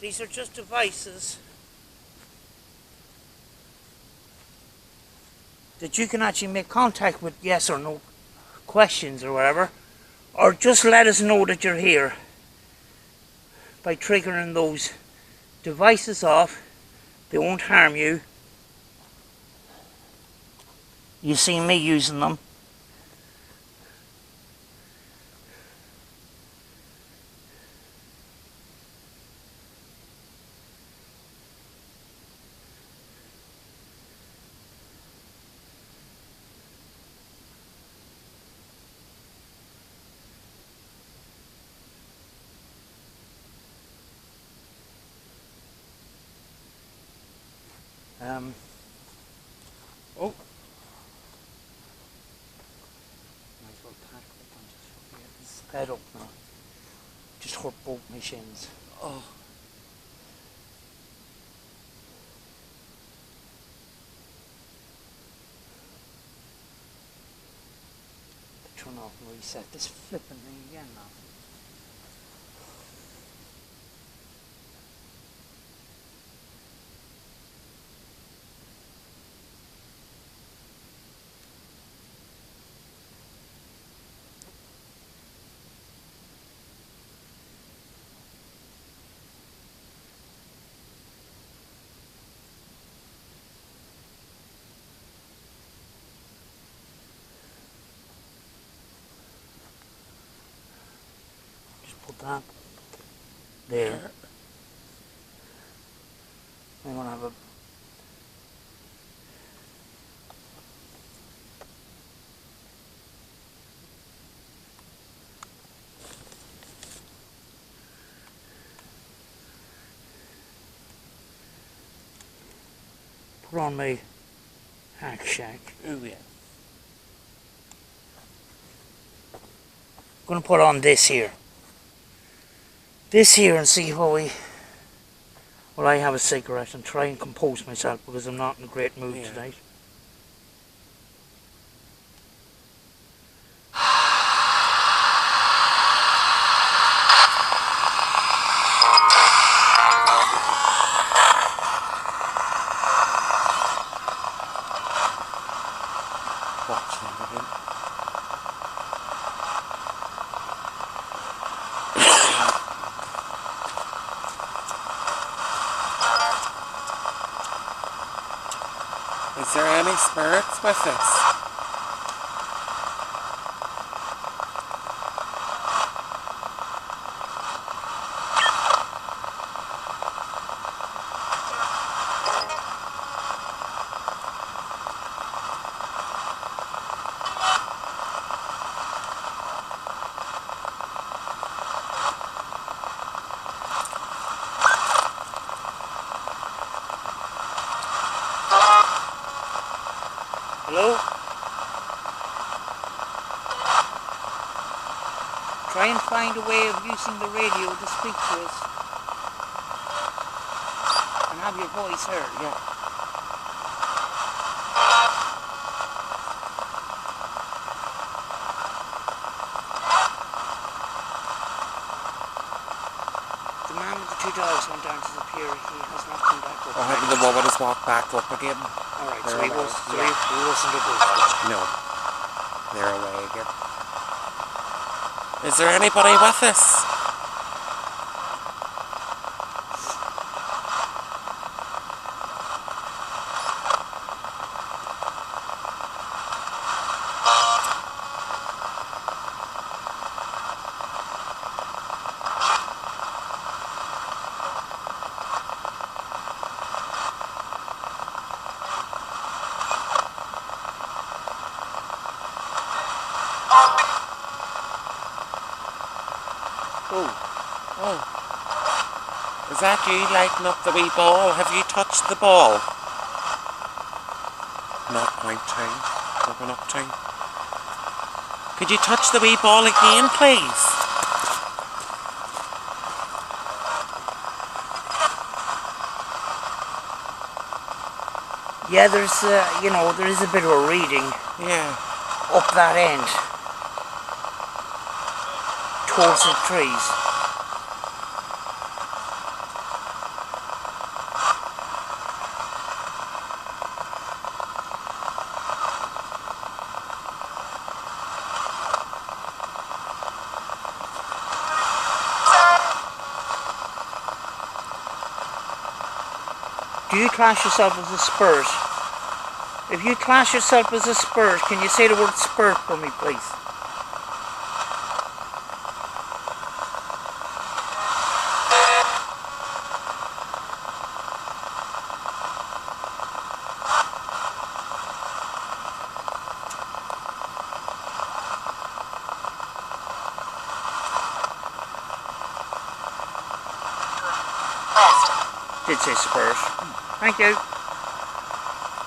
these are just devices that you can actually make contact with, yes or no questions or whatever, or just let us know that you're here by triggering those devices off. They won't harm you. You see me using them. Oh. Might as well tackle it and just get this sped up now. Just hurt both my shins. Oh. Turn off and reset this flipping thing again now. Put that there. I'm gonna have a put on my hack shack. Oh yeah. I'm gonna put on this here. This here and see how well, I have a cigarette and try and compose myself because I'm not in a great mood tonight. Watch that again. Is there any spirits with us? Hello? Try and find a way of using the radio to speak to us and have your voice heard. Yeah. The man with the two dogs went down to the pier. He has not come back up. Or having the woman has walked back up again. Alright, so They're he away. wasn't a ghost. No. They're away again. Is there anybody with us? Oh. Is that you lighting up the wee ball? Have you touched the ball? Not point two. Open up two. Could you touch the wee ball again, please? Yeah, there's, there is a bit of a reading Yeah. up that end towards the trees. Do you class yourself as a spirit? If you class yourself as a spirit, can you say the word spirit for me, please? Did say spirit. Thank you.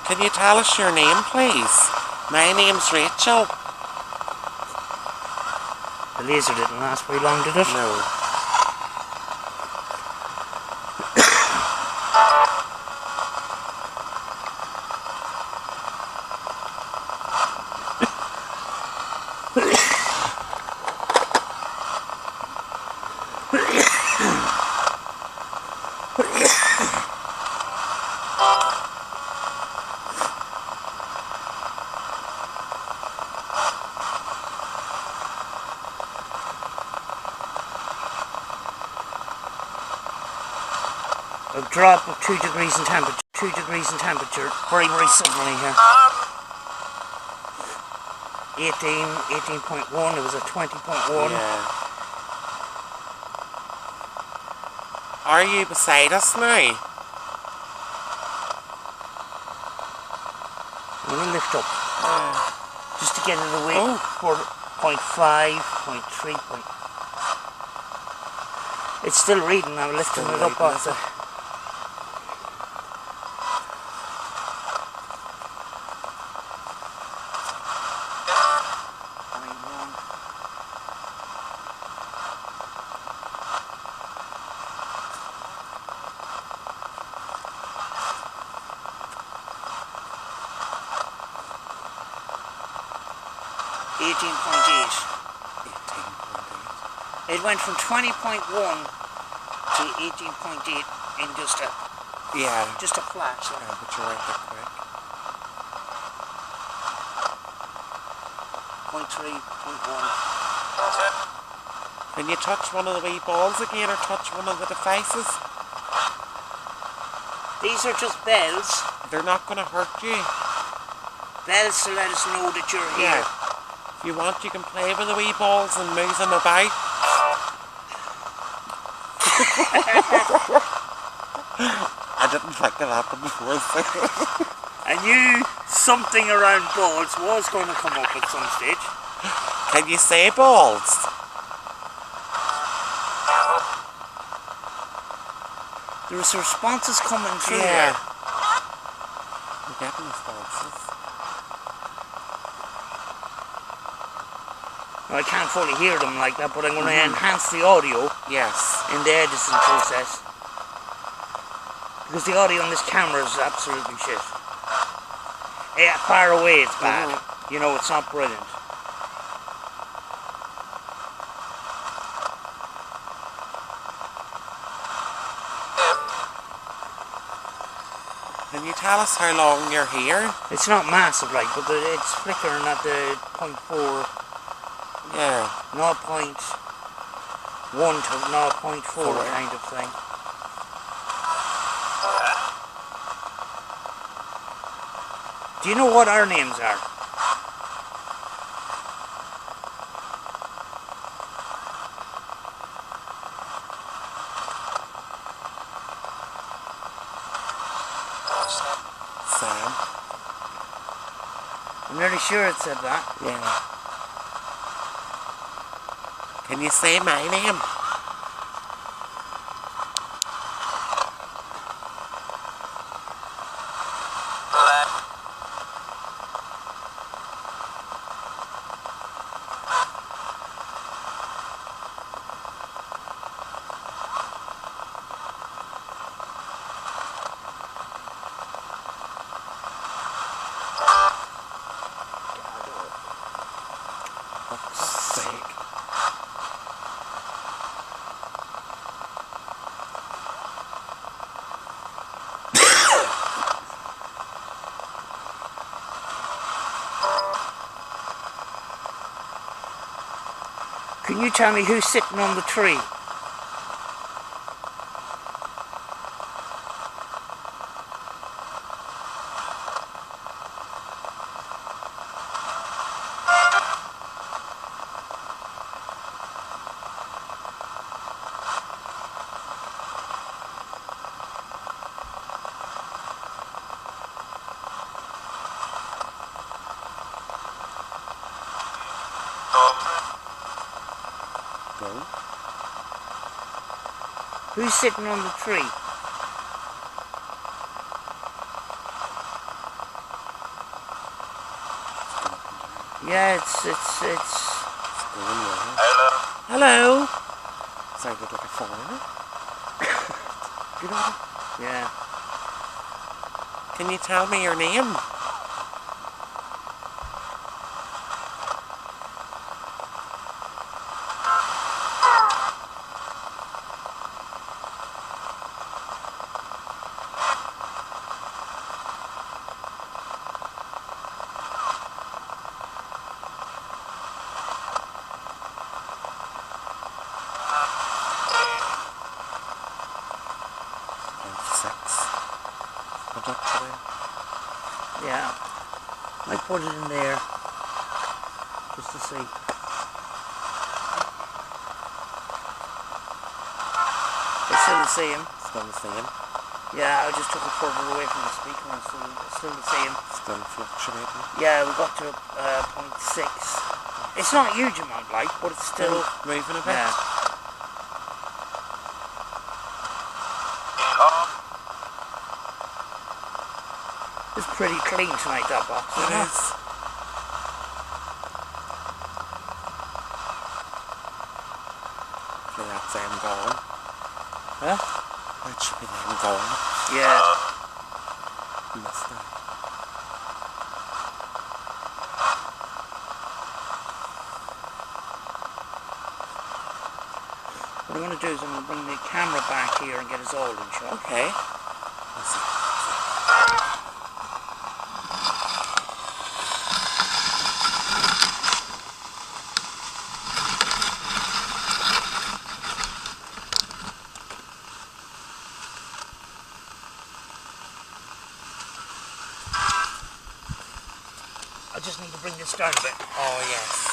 Can you tell us your name, please? My name's Rachel. The laser didn't last very long, did it? No. A drop of 2 degrees in temperature. 2 degrees in temperature. Very, very suddenly here. 18.1. It was a 20.1. Yeah. Are you beside us now? I'm going to lift up. Just to get it away. Oh. For 0.5, 0.3. It's still reading. I'm lifting it up off the... 18.8. 18.8. It went from 20.1 to 18.8 in just a flash. Yeah, but you're right there quick. 0.3, 0.1. Can you touch one of the wee balls again or touch one of the devices? These are just bells. They're not going to hurt you. Bells to let us know that you're Yeah. here. If you want, you can play with the wee balls and move them about. I didn't think of that before. I knew something around balls was going to come up at some stage. Can you say balls? There's responses coming through Yeah. there. We're getting responses. I can't fully hear them like that, but I'm going to enhance the audio Yes. in the editing process. Because the audio on this camera is absolutely shit. Yeah, far away it's bad. You know, it's not brilliant. Can you tell us how long you're here? It's not massive, like, but it's flickering at the 0.4, Yeah. 0.1 to 0.4 kind of thing. Do you know what our names are? Sam. I'm nearly sure it said that. Yeah. Can you say my name? For fuck's sake. Can you tell me who's sitting on the tree? Go. Who's sitting on the tree? Yeah, it's Going well. Hello. Sounded like a foreigner. You know what? yeah. Can you tell me your name? Yeah. I put it in there just to see. I still the same. Still the same. Yeah, I just took it further away from the speaker and still the same. Still fluctuating. Yeah, we got to 0.6. It's not a huge amount, like, but it's still moving a bit. Yeah. It's pretty clean tonight, that box. It Isn't it? is. Okay, that's them gone. Huh? That should be them gone. Yeah. Must have. What I'm going to do is I'm going to bring the camera back here and get us all in shot. Okay. I just need to bring this down a bit. Oh, yes.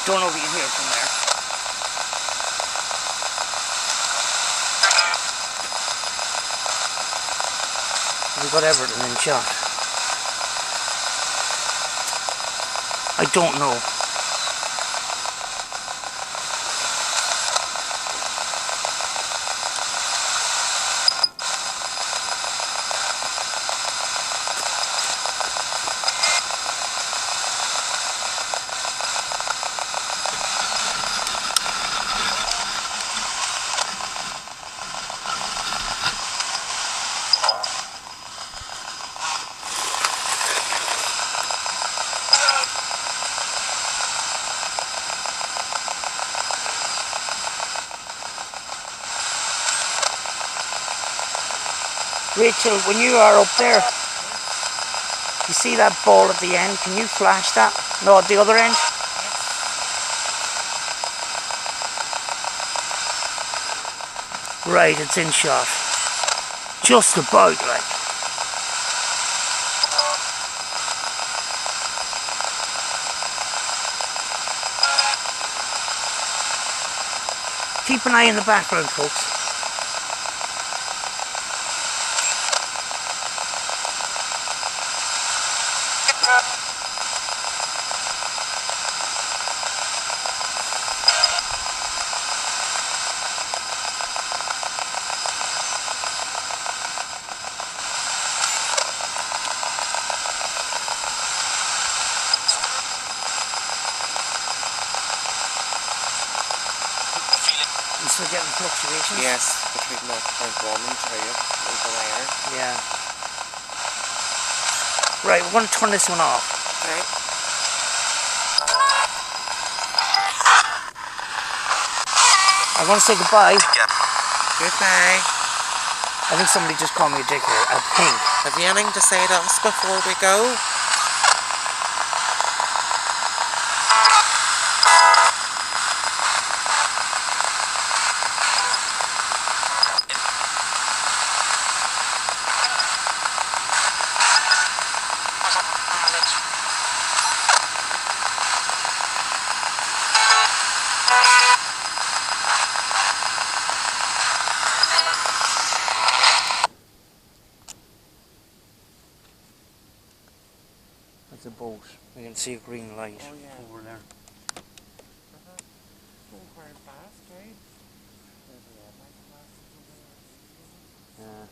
Don't know if you can hear it from there. We got everything in shot. I don't know. Rachel, when you are up there, you see that ball at the end? Can you flash that? No, at the other end? Right, it's in shot. Just about, like. Keep an eye in the background, folks. You still getting fluctuations? Yes, between 0.1 and 2 over there. Yeah. Right, we're going to turn this one off. Okay. I want to say goodbye. Goodbye. I think somebody just called me a dickhead. I think. Have you anything to say to us before we go? That's a boat. We can see a green light over there. Going quite fast, right? Yeah.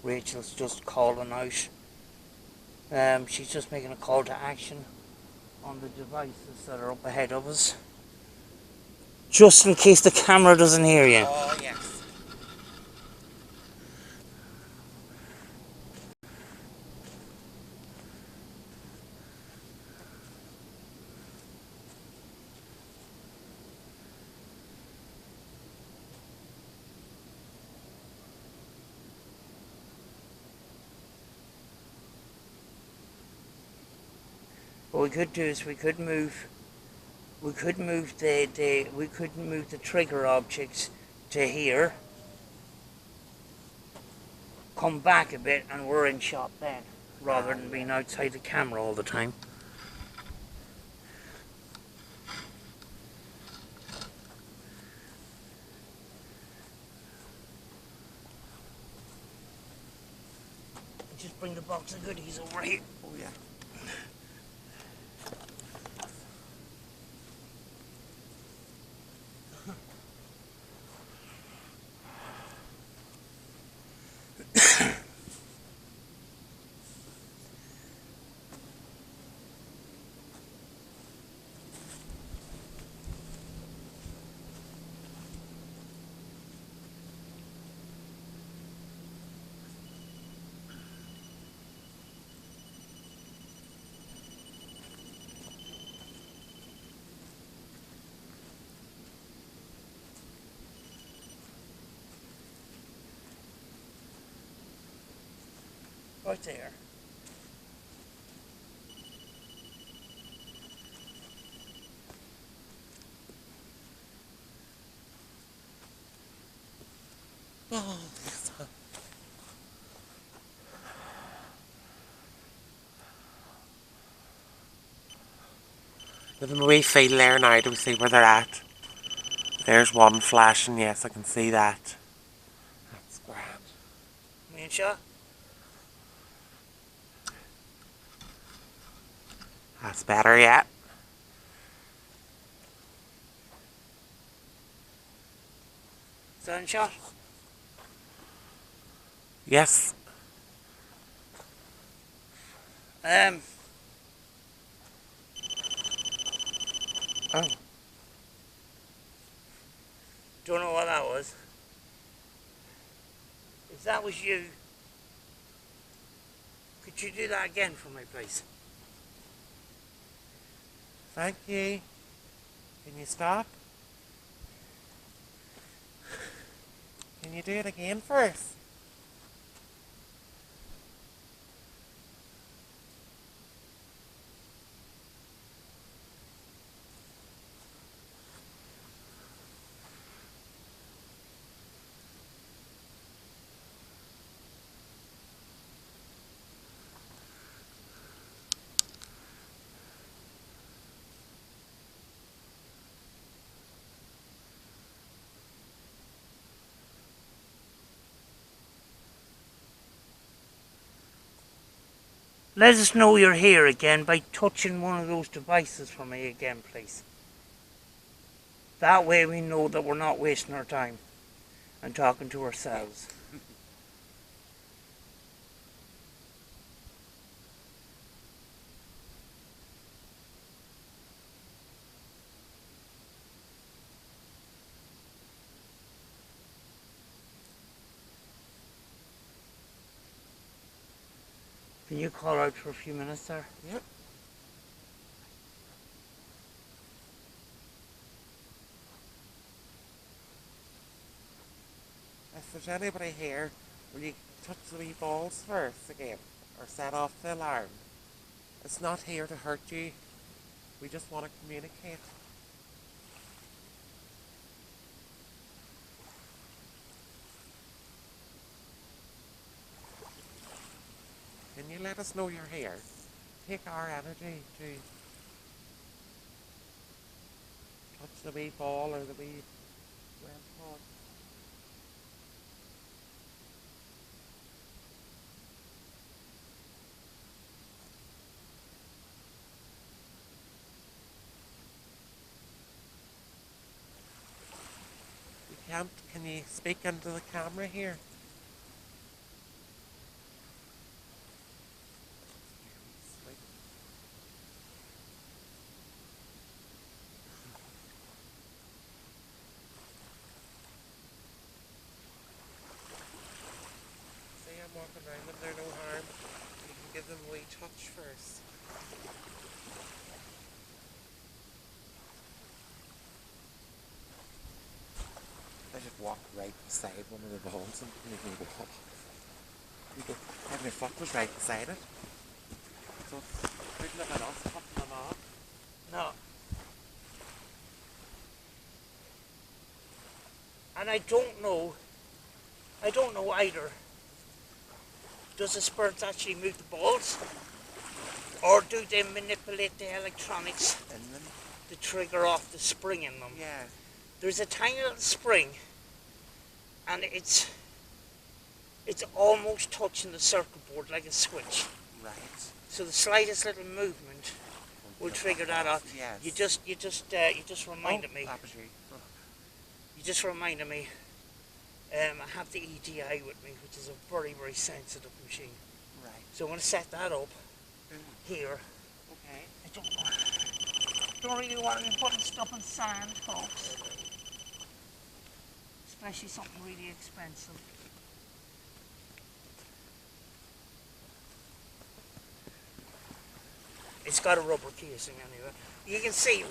Rachel's just calling out. She's just making a call to action on the devices that are up ahead of us. Just in case the camera doesn't hear you. Oh, yes. What we could do is we could move the trigger objects to here, come back a bit, and we're in shot then, rather than being outside the camera all the time. Just bring the box of goodies over here. Oh, yeah. about there. Oh, give them a wee feel there now to see where they're at. There's one flashing, yes, I can see that. That's grand. Me and Shaw. That's better, yeah. Sunshot. Yes. Oh. Don't know what that was. If that was you, could you do that again for me, please? Thank you. Can you stop? Can you do it again first? Let us know you're here again by touching one of those devices for me again, please. That way we know that we're not wasting our time and talking to ourselves. Can you call out for a few minutes there? Yep. If there's anybody here, will you touch the wee balls first again? Or set off the alarm? It's not here to hurt you. We just want to communicate. Can you let us know you're here? Take our energy to touch the wee ball or the wee red pod. You can't. Can you speak into the camera here? See, I'm walking around them, they're no harm. You can give them a wee touch first. I just walk right beside one of the balls and make me walk. You could have your foot was right beside it. So couldn't have been us cutting them off. No. And I don't know either. Does the spirits actually move the balls? Or do they manipulate the electronics And then, to trigger off the spring in them? yeah. There's a tiny little spring and it's almost touching the circuit board like a switch. Right. So the slightest little movement will trigger that off. Yes. You just reminded me. That was you. Oh. You just reminded me. I have the EDI with me, which is a very, very sensitive machine. Right. So I'm going to set that up here. Okay. I don't really want to be putting stuff in sand, folks. Especially something really expensive. It's got a rubber casing anyway. You can see,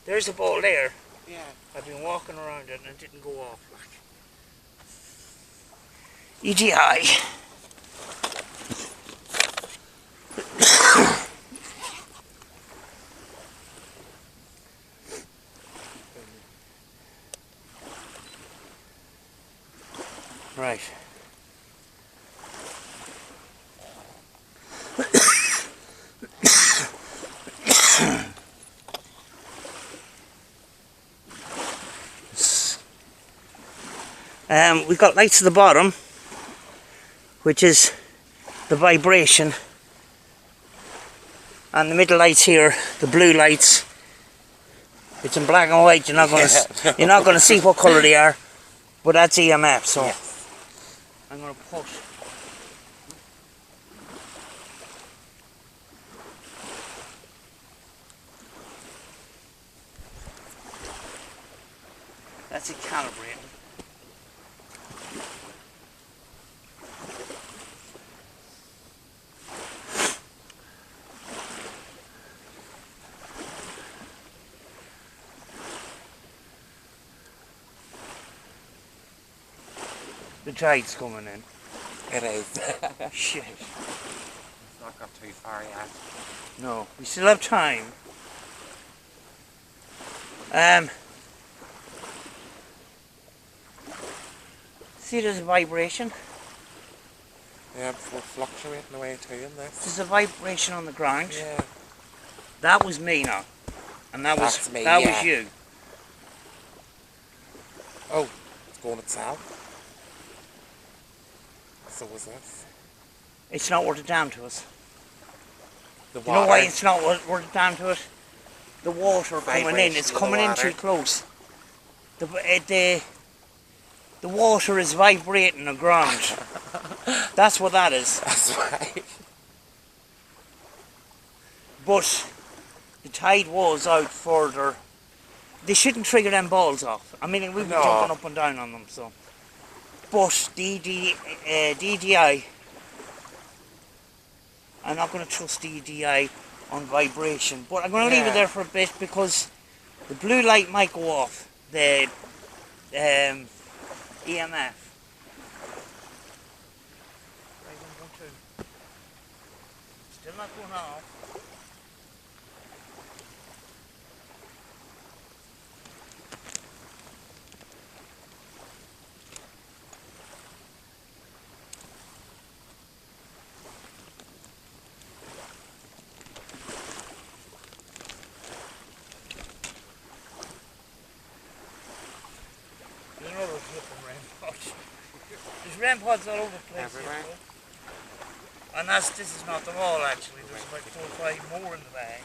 there's a ball there. Yeah. I've been walking around it and it didn't go off like. EGI. Right. We've got lights at the bottom, which is the vibration, and the middle lights here, the blue lights. It's in black and white. You're not going to see what colour they are, but that's EMF. So Yes. I'm going to push. That's it calibrating. The tide's coming in. It is. Shit. It's not got too far yet. No, we still have time. See, there's a vibration. Yeah, we're fluctuating away too in this. There's a vibration on the ground. Yeah. That was me now, and that That's was me, that yeah. was you. Oh, it's going itself. So was this. It's not worth it down to us. The You water. know why it's not worth it down to us? The water coming in. Vibration It's of the coming in water. too close. The water is vibrating the ground. That's what that is. That's right. But the tide was out further. They shouldn't trigger them balls off. I mean, we've been No. jumping up and down on them, so. But DDI, I'm not going to trust DDI on vibration, but I'm going to leave it there for a bit because the blue light might go off. The EMF. Still not going off. There's another flipping rain pod. There's rain pods all over the place. Everywhere. Here, and this is not them all actually. There's about 4 or 5 more in the bag.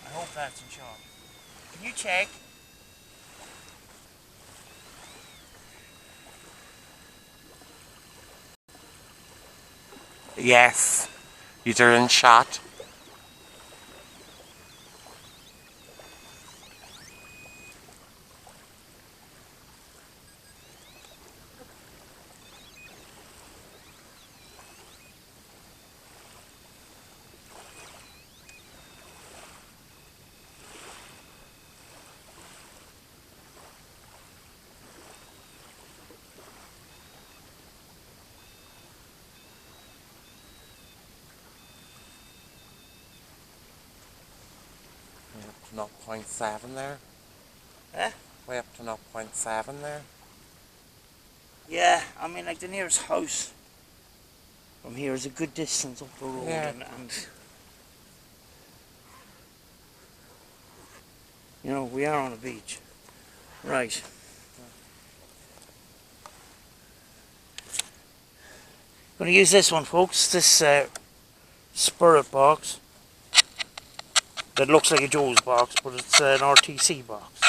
I hope that's in shot. Can you check? Yes. You're in shot. Up to 0.7 there. Huh? Way up to 0.7 there. Yeah, I mean like the nearest house from here is a good distance up the road Yeah. and you know, we are on a beach. Right. Gonna use this one, folks, this spirit box that looks like a Joe's box, but it's an RTC box.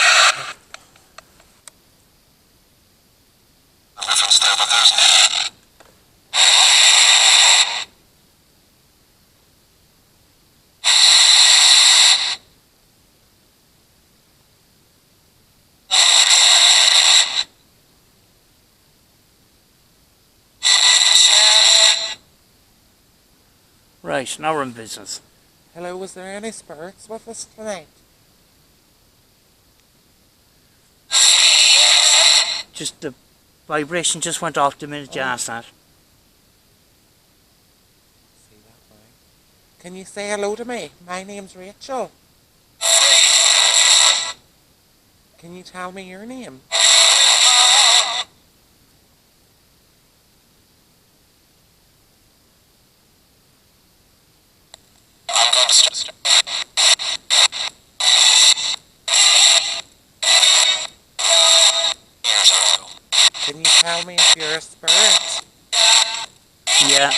Right, now we're in business. Hello, was there any spirits with us tonight? Just the vibration just went off the minute you asked that. See that now? Can you say hello to me? My name's Rachel. Can you tell me your name? I'm going to start. Years ago. Can you tell me if you're a spirit? Yeah.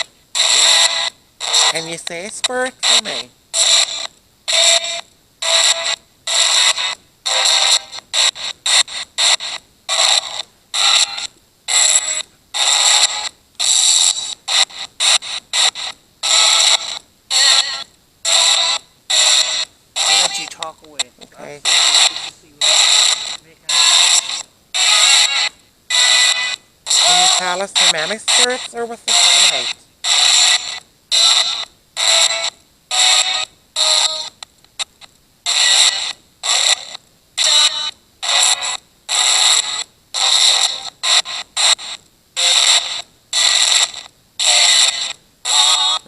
Can you say spirit for me? I'll let you talk away. Okay. Can you tell us how many spirits are with us tonight?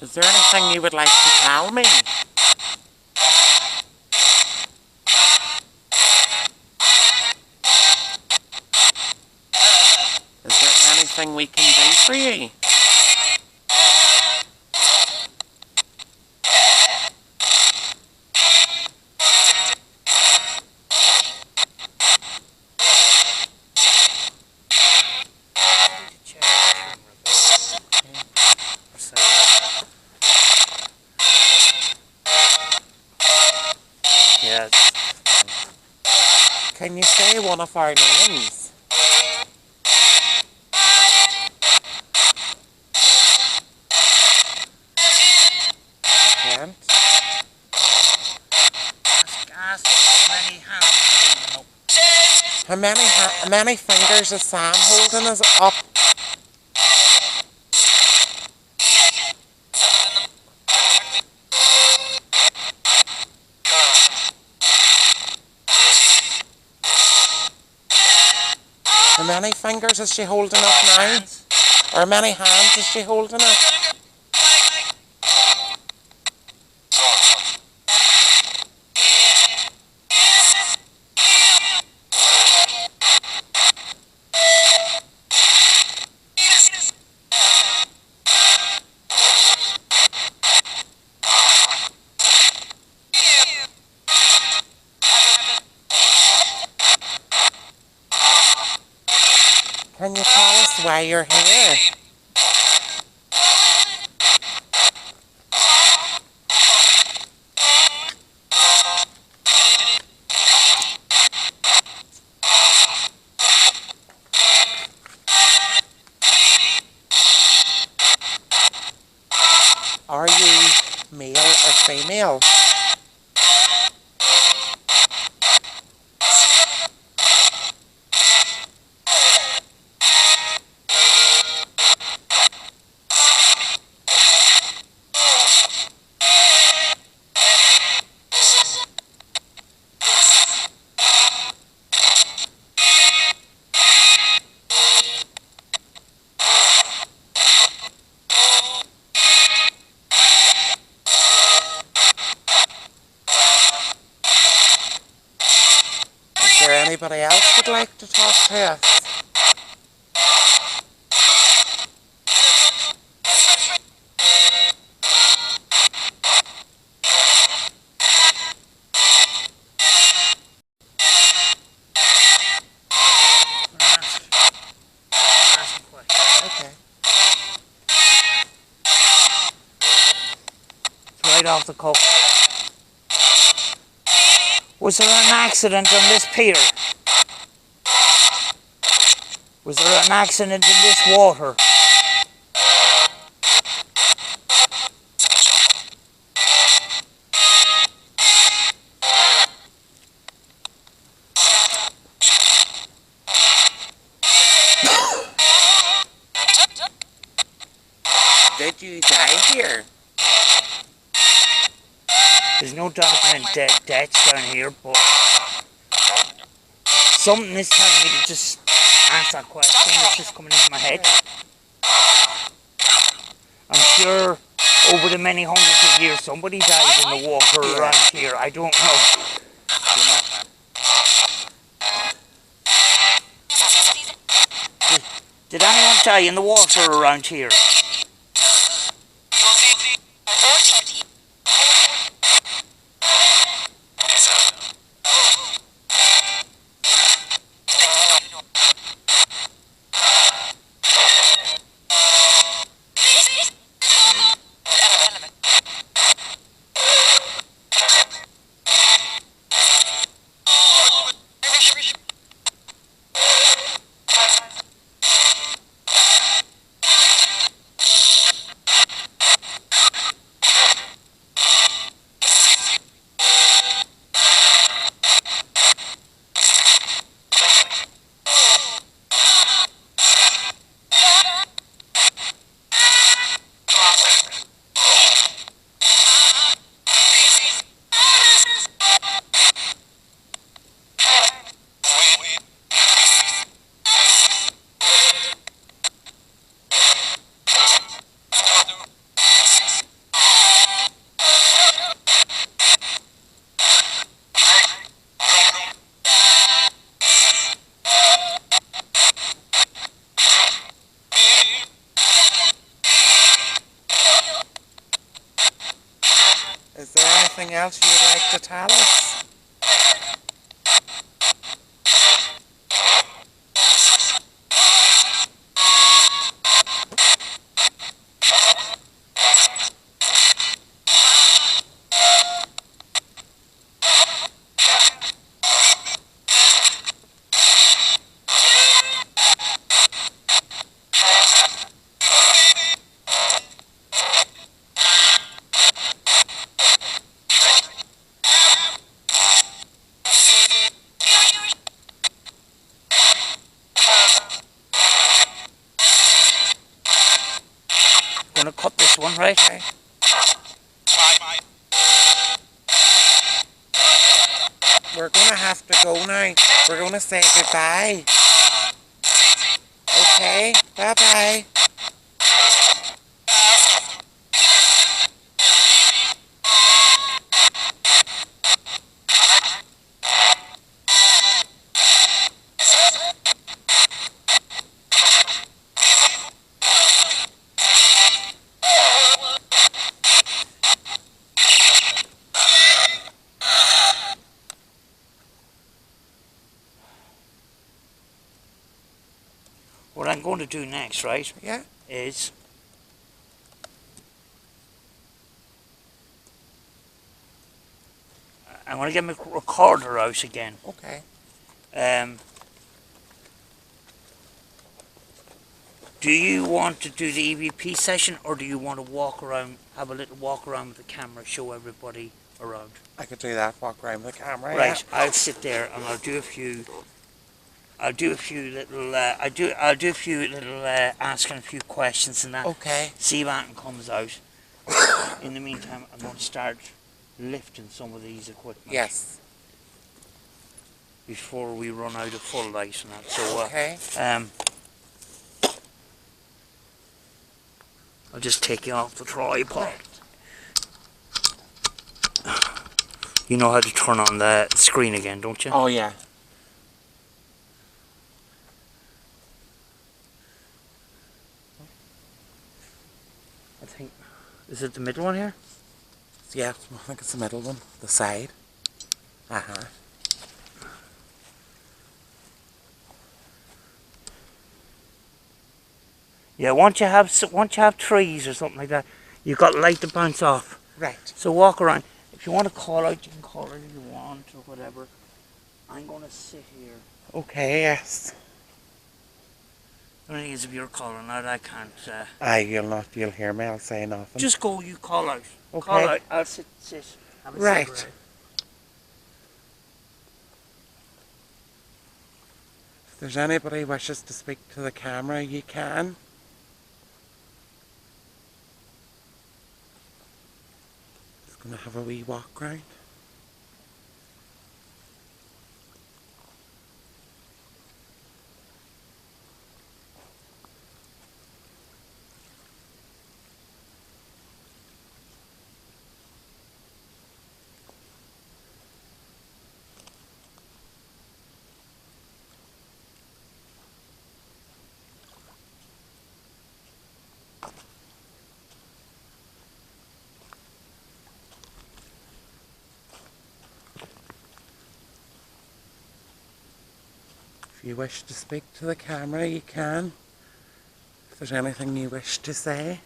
Is there anything you would like to tell me? Is there anything we can do for you? Yeah. Can you say one of our names? Can't. Ask many hands up. How many fingers is Sam holding us up? How many fingers is she holding up now? Or how many hands is she holding up? Can you tell us why you're here? Are you male or female? Is there anybody else would like to talk to us? Okay. It's right off the cuff. Was there an accident on this pier? Was there an accident in this water? Did you die here? There's no document deaths down here, but something is telling me to just answer that question. It's just coming into my head. I'm sure over the many hundreds of years somebody died in the water around here. I don't know. You know? Did anyone die in the water around here? Is there anything else you would like to tell us? Gonna cut this one, right? Okay. We're gonna have to go now. We're gonna say goodbye. Okay, bye-bye. What I'm going to do next, right, Yeah? is I'm going to get my recorder out again. Okay. Do you want to do the EVP session, or do you want to walk around, have a little walk around with the camera, show everybody around? I could do that, walk around with the camera. Right, Yeah. I'll sit there and I'll do a few little asking a few questions and that. Okay. See if anything comes out. In the meantime, I'm going to start lifting some of these equipment. Yes. Before we run out of full light and that. So, Okay. I'll just take you off the tripod. You know how to turn on the screen again, don't you? Oh, yeah. I think, is it the middle one here? Yeah, I think it's the middle one. The side. Uh-huh. Yeah, once you have trees or something like that, you've got light to bounce off. Right. So walk around. If you want to call out, you can call out if you want or whatever. I'm going to sit here. Okay, yes. The only thing is, if you're calling out, I can't. You'll hear me, I'll say nothing. Just go, you call out. Okay. Call out, I'll sit, have a Right. cigarette. If there's anybody wishes to speak to the camera, you can. Just gonna have a wee walk round. If you wish to speak to the camera, you can. If there's anything you wish to say.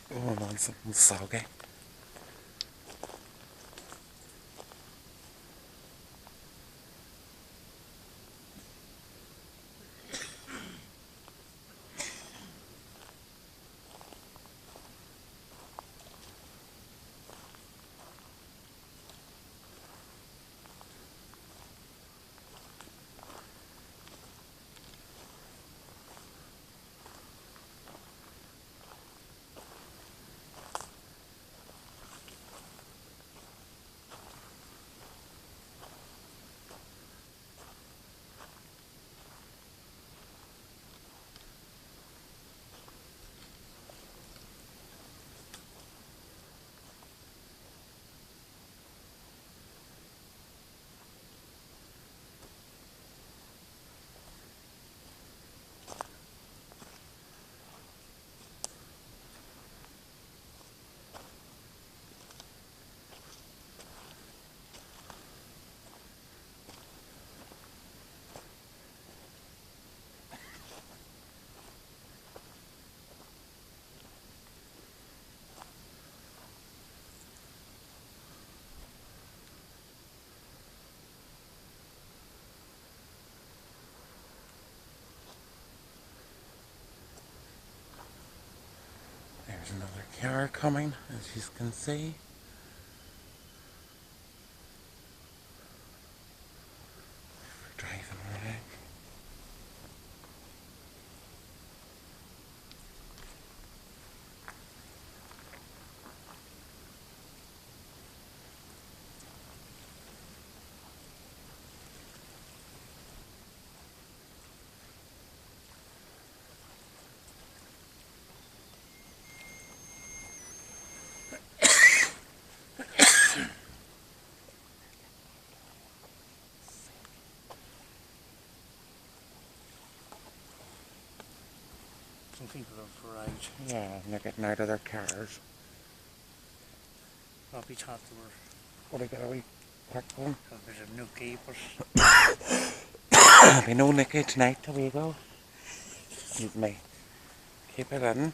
Oh, I'm on something soggy. There's another car coming, as you can see. We're driving around. Some people have arrived. Yeah, and they're getting out of their cars. Probably thought they were What do we get a wee quick one? a bit of new keepers. There'll be no Nicky tonight till we go. Excuse me. Keep it in.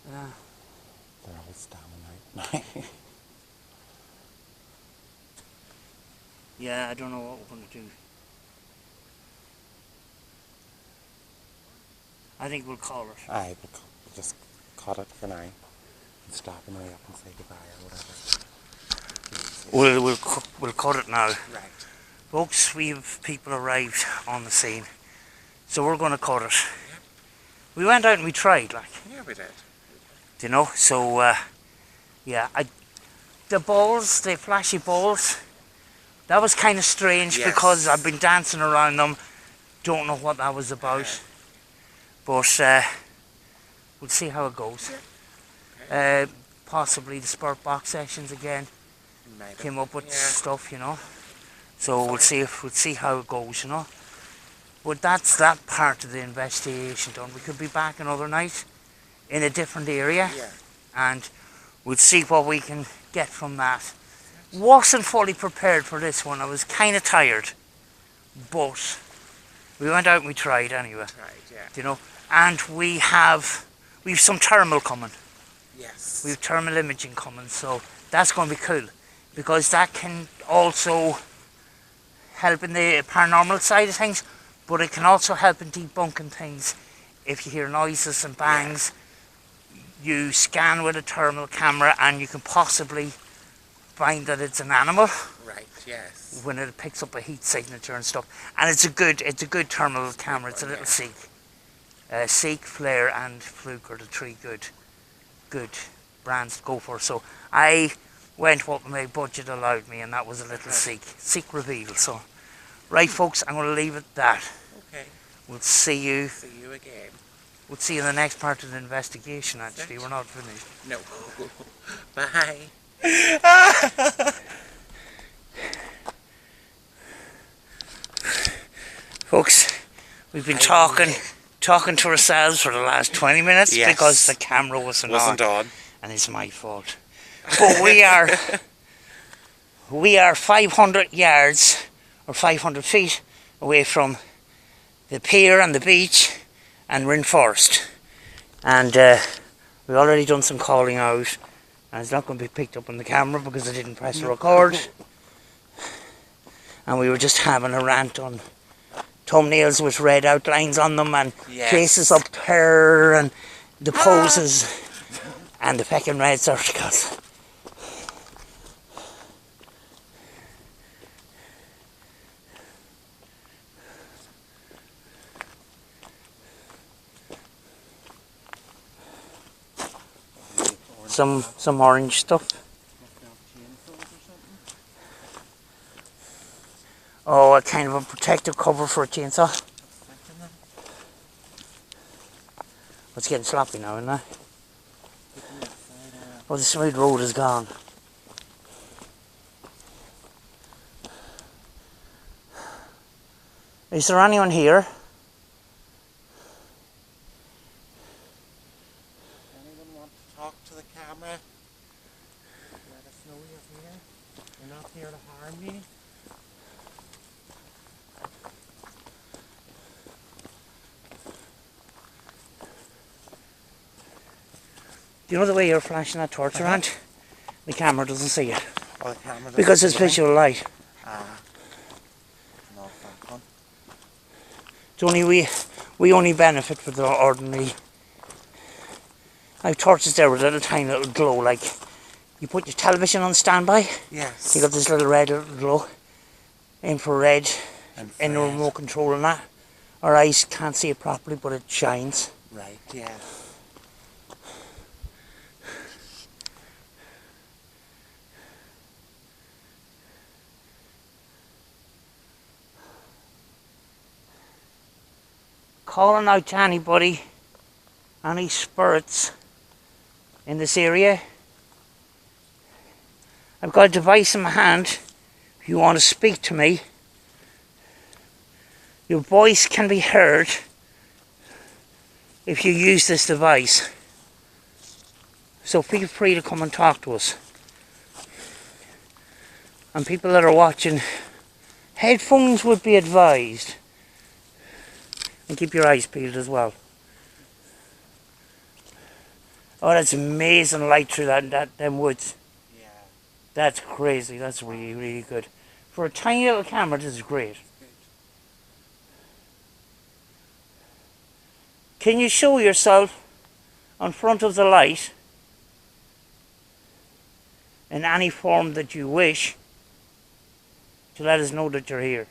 Yeah. They're all standing out now. Yeah, I don't know what we're going to do. I think we'll call it. Aye, we'll just cut it for now. And stop and way up and say goodbye or whatever. We'll cut it now. Right. Folks, we've people arrived on the scene. So we're going to cut it. Yep. We went out and we tried, like. Yeah, we did. You know, so, yeah. The balls, the flashy balls, That was kind of strange Yes. because I've been dancing around them. Don't know what that was about. But we'll see how it goes. Possibly the spurt box sessions again. Came up with stuff, you know. So we'll see how it goes, you know. But that's that part of the investigation done. We could be back another night in a different area, and we'll see what we can get from that. Wasn't fully prepared for this one. I was kind of tired, but we went out and we tried anyway. You know, and we've some thermal coming. Yes. We've thermal imaging coming, so that's going to be cool because that can also help in the paranormal side of things, but it can also help in debunking things. If you hear noises and bangs, you scan with a thermal camera and you can possibly find that it's an animal. Right, yes. When it picks up a heat signature and stuff. And it's a good thermal camera. It's a little Seek. Seek, Flare and Fluke are the three good brands to go for. So I went what my budget allowed me, and that was a little Seek reveal. So right folks, I'm going to leave it at that. Okay. We'll see you again. We'll see you in the next part of the investigation. Actually, we're not finished. No. Bye. Folks, we've been talking to ourselves for the last 20 minutes because the camera wasn't on, and it's my fault. But we are 500 yards or 500 feet away from the pier and the beach and Rin Forest, and we've already done some calling out, and it's not going to be picked up on the camera because I didn't press record, and we were just having a rant on thumbnails with red outlines on them and faces up there and the poses and the feckin' red circles. Some orange stuff. Oh, a kind of a protective cover for a chainsaw. It's getting sloppy now, isn't it? Oh, the smooth road is gone. Is there anyone here? Anyone want to talk to the camera? Let us know you're here. You're not here to harm me. Do you know the way you're flashing that torch around? The camera doesn't see it. Oh, the camera doesn't because it's see it? visual light. Not that one. It's only we only benefit with the ordinary. I have torches there with a little tiny little glow, like you put your television on standby. Yes. You got this little red little glow, infrared, in the remote control and that. Our eyes can't see it properly, but it shines. Right, yeah. Calling out to anybody, any spirits in this area. I've got a device in my hand. If you want to speak to me, your voice can be heard if you use this device. So feel free to come and talk to us. And people that are watching, headphones would be advised. And keep your eyes peeled as well. Oh, that's amazing light through them woods. Yeah. That's crazy. That's really, really good. For a tiny little camera, this is great. Can you show yourself on front of the light in any form that you wish to let us know that you're here?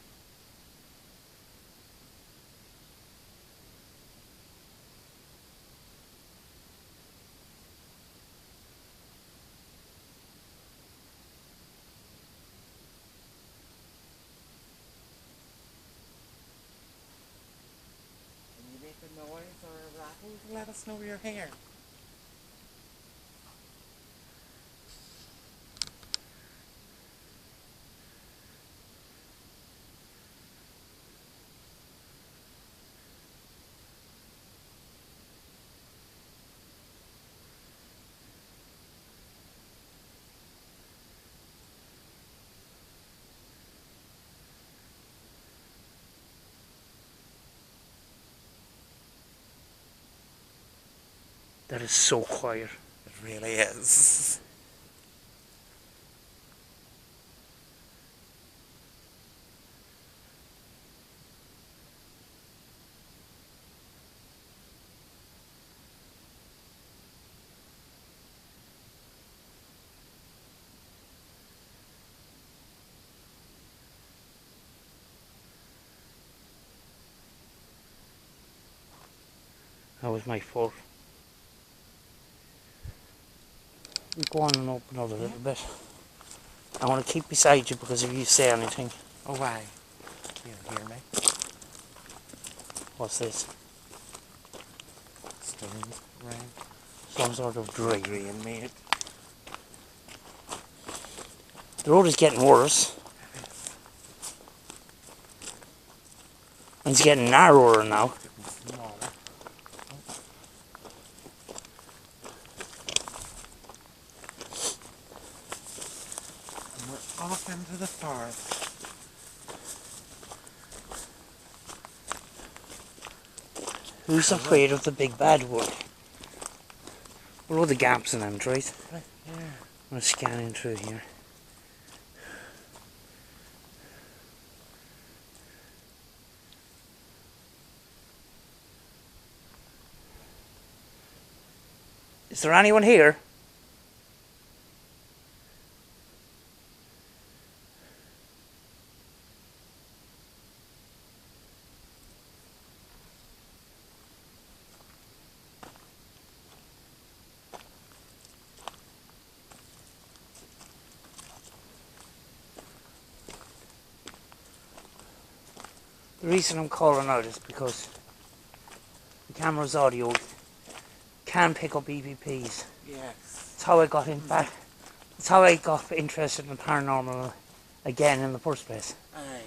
us know you're here. That is so quiet. It really is. That was my fault. You go on and open up a little bit. I want to keep beside you because if you say anything. Oh, why? You hear me? What's this? Stones, rain. Some sort of drain. Rain, mate. The road is getting worse. And it's getting narrower now. Getting smaller. And we're off into the forest. Who's afraid of the big bad wood? What are the gaps in them trees? Right here. I'm scanning through here. Is there anyone here? The reason I'm calling out is because the camera's audio can pick up EVPs. Yes. That's how I got in back. That's how I got interested in paranormal again in the first place. Aye.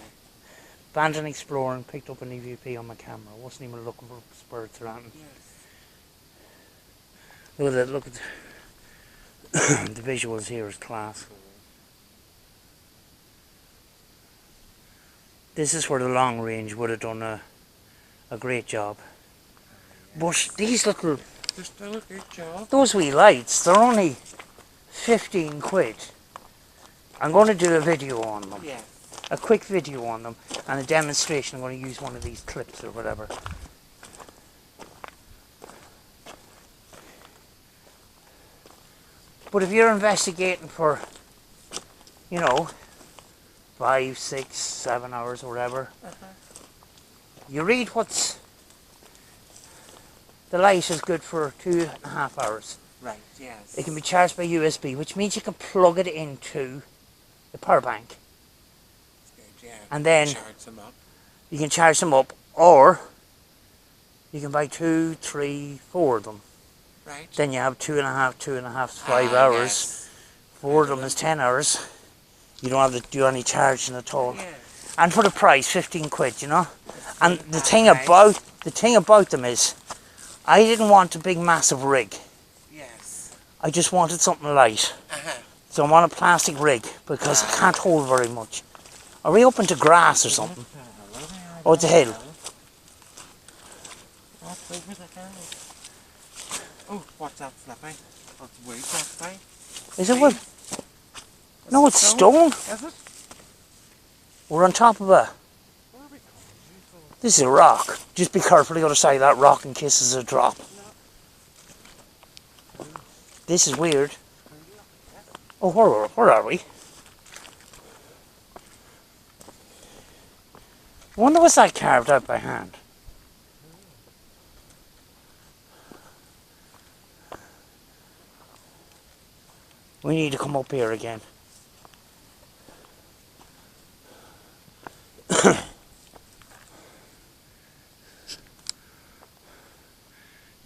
Abandoned exploring, picked up an EVP on my camera. I wasn't even looking for spirits or anything. Yes. Look at the visuals here is class. This is where the long range would have done a great job. But these little, They're still a good job. those wee lights, they're only 15 quid. I'm going to do a video on them. Yes. A quick video on them and a demonstration. I'm going to use one of these clips or whatever. But if you're investigating for, you know, 5, 6, 7 hours or whatever, you read what's... The light is good for 2.5 hours. Right, yes. It can be charged by USB, which means you can plug it into the power bank. That's good, yeah. And then Charge them up. you can charge them up, or you can buy 2, 3, 4 of them. Right. Then you have 2.5 to 5 hours. Yes. 4 of them is 10 hours. You don't have to do any charging at all. Yes. And for the price, 15 quid, you know. And the That's thing nice. about them is, I didn't want a big massive rig. Yes. I just wanted something light. Uh-huh. So I want a plastic rig because it can't hold very much. Are we open to grass or something? Oh, it's a hill. That's over the hill. Oh, what's that flipping? That's wood, that's fine. Is it wood? No, it's stone. Is it? We're on top of a... Where are we going? This is a rock. Just be careful the other side of that rock in case there's a drop. This is weird. Oh, where are we? I wonder what's that carved out by hand? We need to come up here again.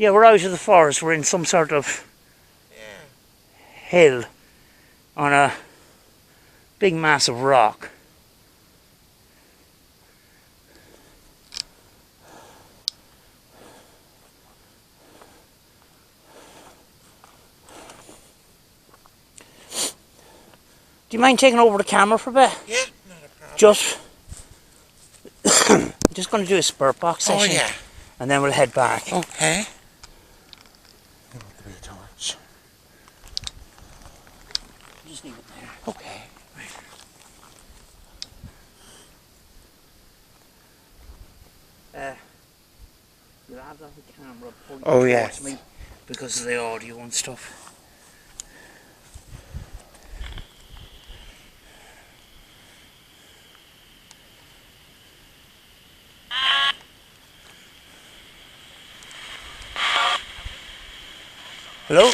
Yeah, we're out of the forest. We're in some sort of hill on a big massive rock. Do you mind taking over the camera for a bit? Yeah, not a problem. Just going to do a spurt box session. Oh, yeah. And then we'll head back. Okay. Torch. Just leave it there. Okay. You'll have to have the camera pointed Oh, towards yes. me because of the audio and stuff. Hello?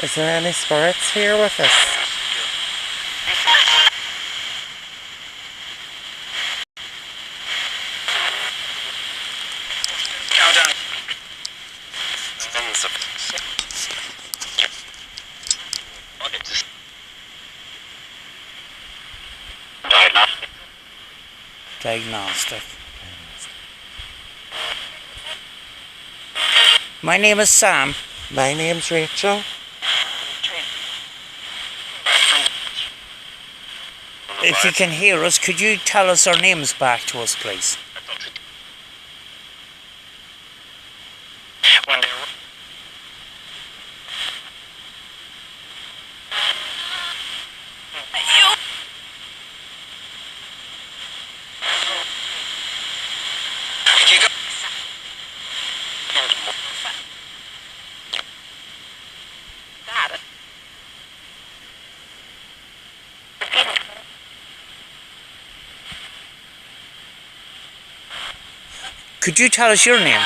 Is there any spirits here with us? Countdown. Diagnostic. My name is Sam. My name's Rachel. If you can hear us, could you tell us our names back to us, please? When they Could you tell us your name?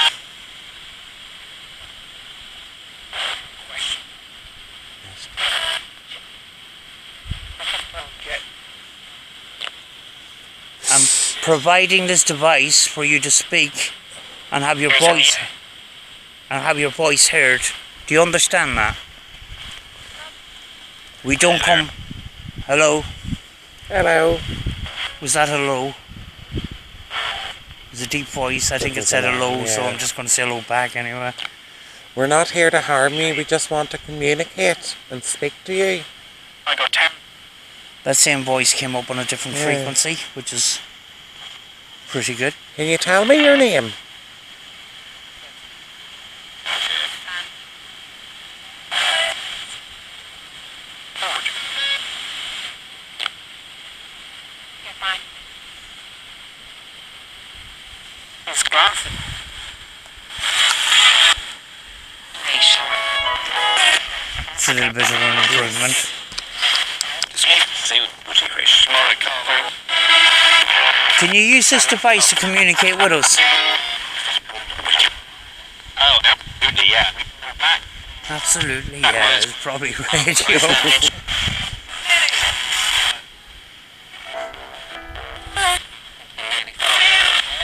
I'm providing this device for you to speak and have your voice heard. Do you understand that? We don't come. Hello? Hello. Was that hello? It was a deep voice. I think it said hello, so I'm just going to say hello back anyway. We're not here to harm you, we just want to communicate and speak to you. I got 10. That same voice came up on a different frequency, which is pretty good. Can you tell me your name? It's a little bit of an improvement. Can you use this device to communicate with us? Oh, absolutely, yeah. Absolutely, yeah. It's probably radio.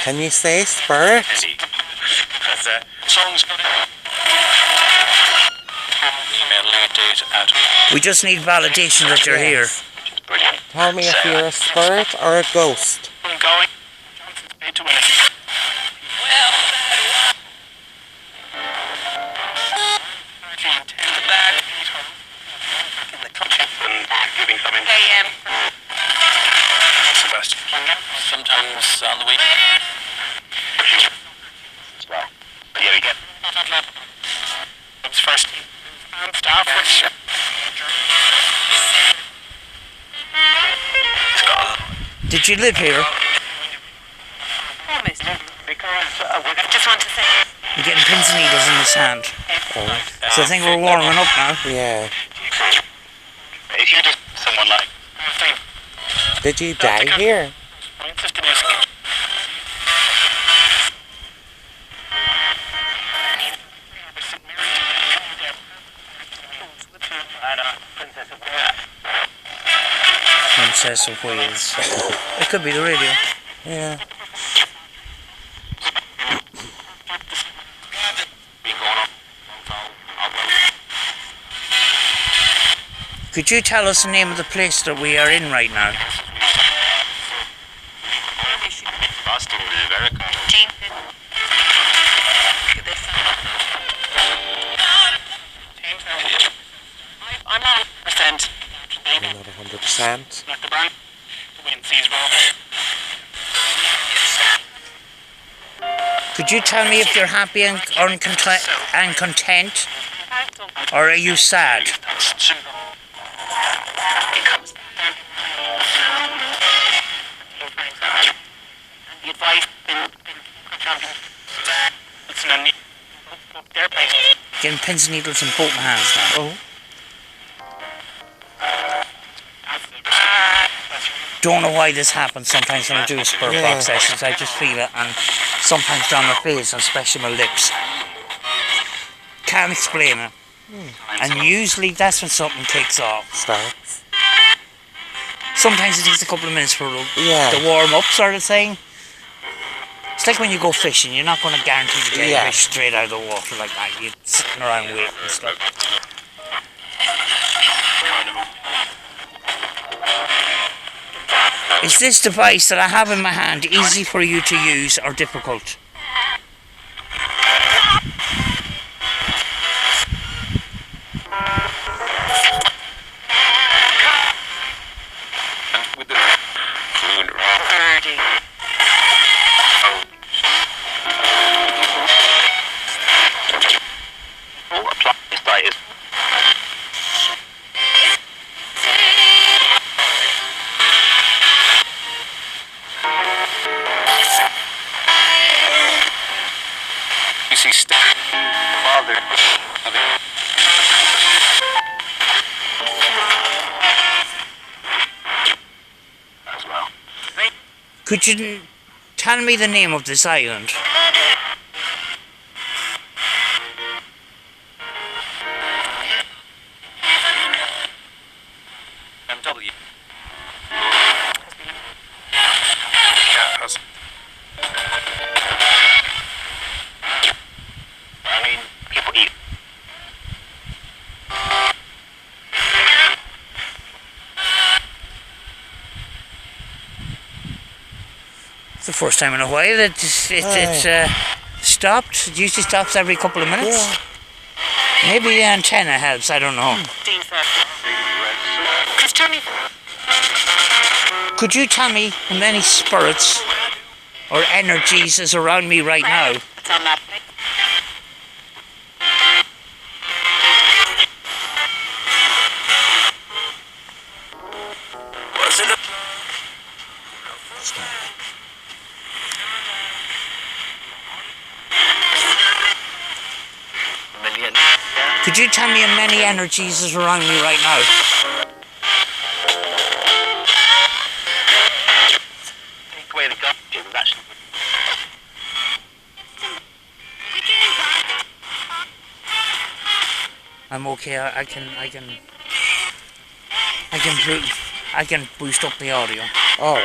Can you say spirit? We just need validation that you're here. Tell me if you're a spirit or a ghost. Sometimes on the week. Well, yeah, we get. First staff. Did you live here? Almost. I just want to say. You're getting pins and needles in the sand. So I think we're warming up now. Yeah. If you just someone like. Did you die here? process of wheels. It could be the radio. Yeah. Could you tell us the name of the place that we are in right now? Boston, America. I'm not 100%. I'm not 100%. Like the brand. The wind sees roll. Could you tell me if you're happy and content, or are you sad? The advice Getting pins and needles in both my hands now. Oh. Don't know why this happens sometimes when I do spur box sessions. I just feel it, and sometimes down my face and especially my lips. Can't explain it. And usually that's when something kicks off. Starts. Sometimes it takes a couple of minutes for the Yeah. warm up sort of thing. It's like when you go fishing, you're not going to guarantee to get a fish straight out of the water like that. You're sitting around waiting and stuff. Is this device that I have in my hand easy for you to use or difficult? with the birdie. Oh, apply this diet. You see, father. As well. Could you tell me the name of this island? MW. I mean, people eat. It's the first time in a while that it's stopped. It usually stops every couple of minutes. Yeah. Maybe the antenna helps, I don't know. Could you tell me how many spirits or energies is around me right now? It's on that. Million. Could you tell me how many energies is around me right now? Take away the garbage and actually. I'm okay. I can boost up the audio. Alright.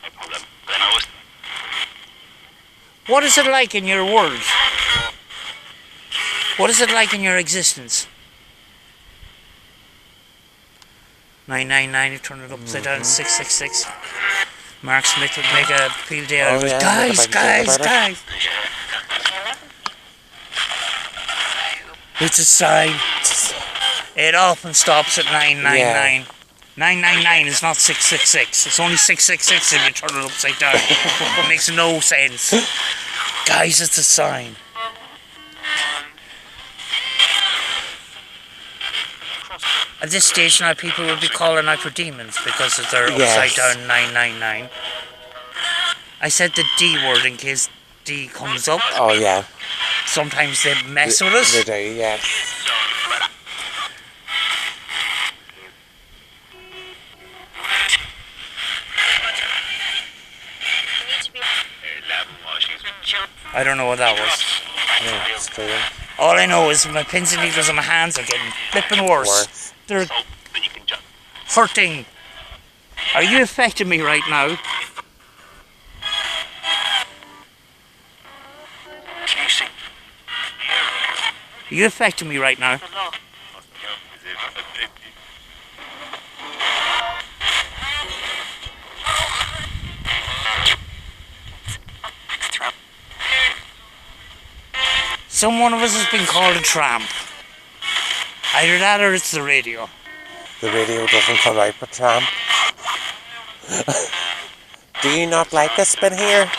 No problem. Then I was. What is it like in your world? What is it like in your existence? 999, you turn it upside down, 666. Mark Smith would make a field day out of it. yeah, Guys, make a big deal about guys. It's a sign. It often stops at 999. 999 is not 666. It's only 666 if you turn it upside down. It makes no sense. Guys, it's a sign. At this stage now, people will be calling out for demons because of their upside down 999. I said the D word in case D comes up. Oh yeah. Sometimes they mess with us. They do, yeah. I don't know what that was. No, it's true. All I know is my pins and needles on my hands are getting flipping worse. They're So that you can just. hurting. Are you affecting me right now? Can you see? Are you affecting me right now? Some one of us has been called a tramp. Either that or it's the radio. The radio doesn't come out for tramp. Do you not like us been here?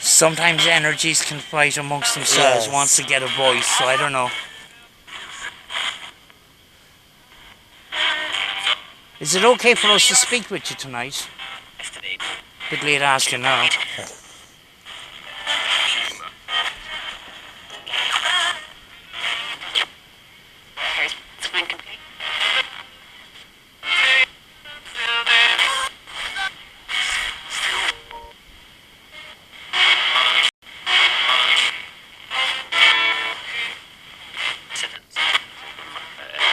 Sometimes energies can fight amongst themselves Yes. once they get a voice, so I don't know. Is it okay for us to speak with you tonight? Bit late asking now.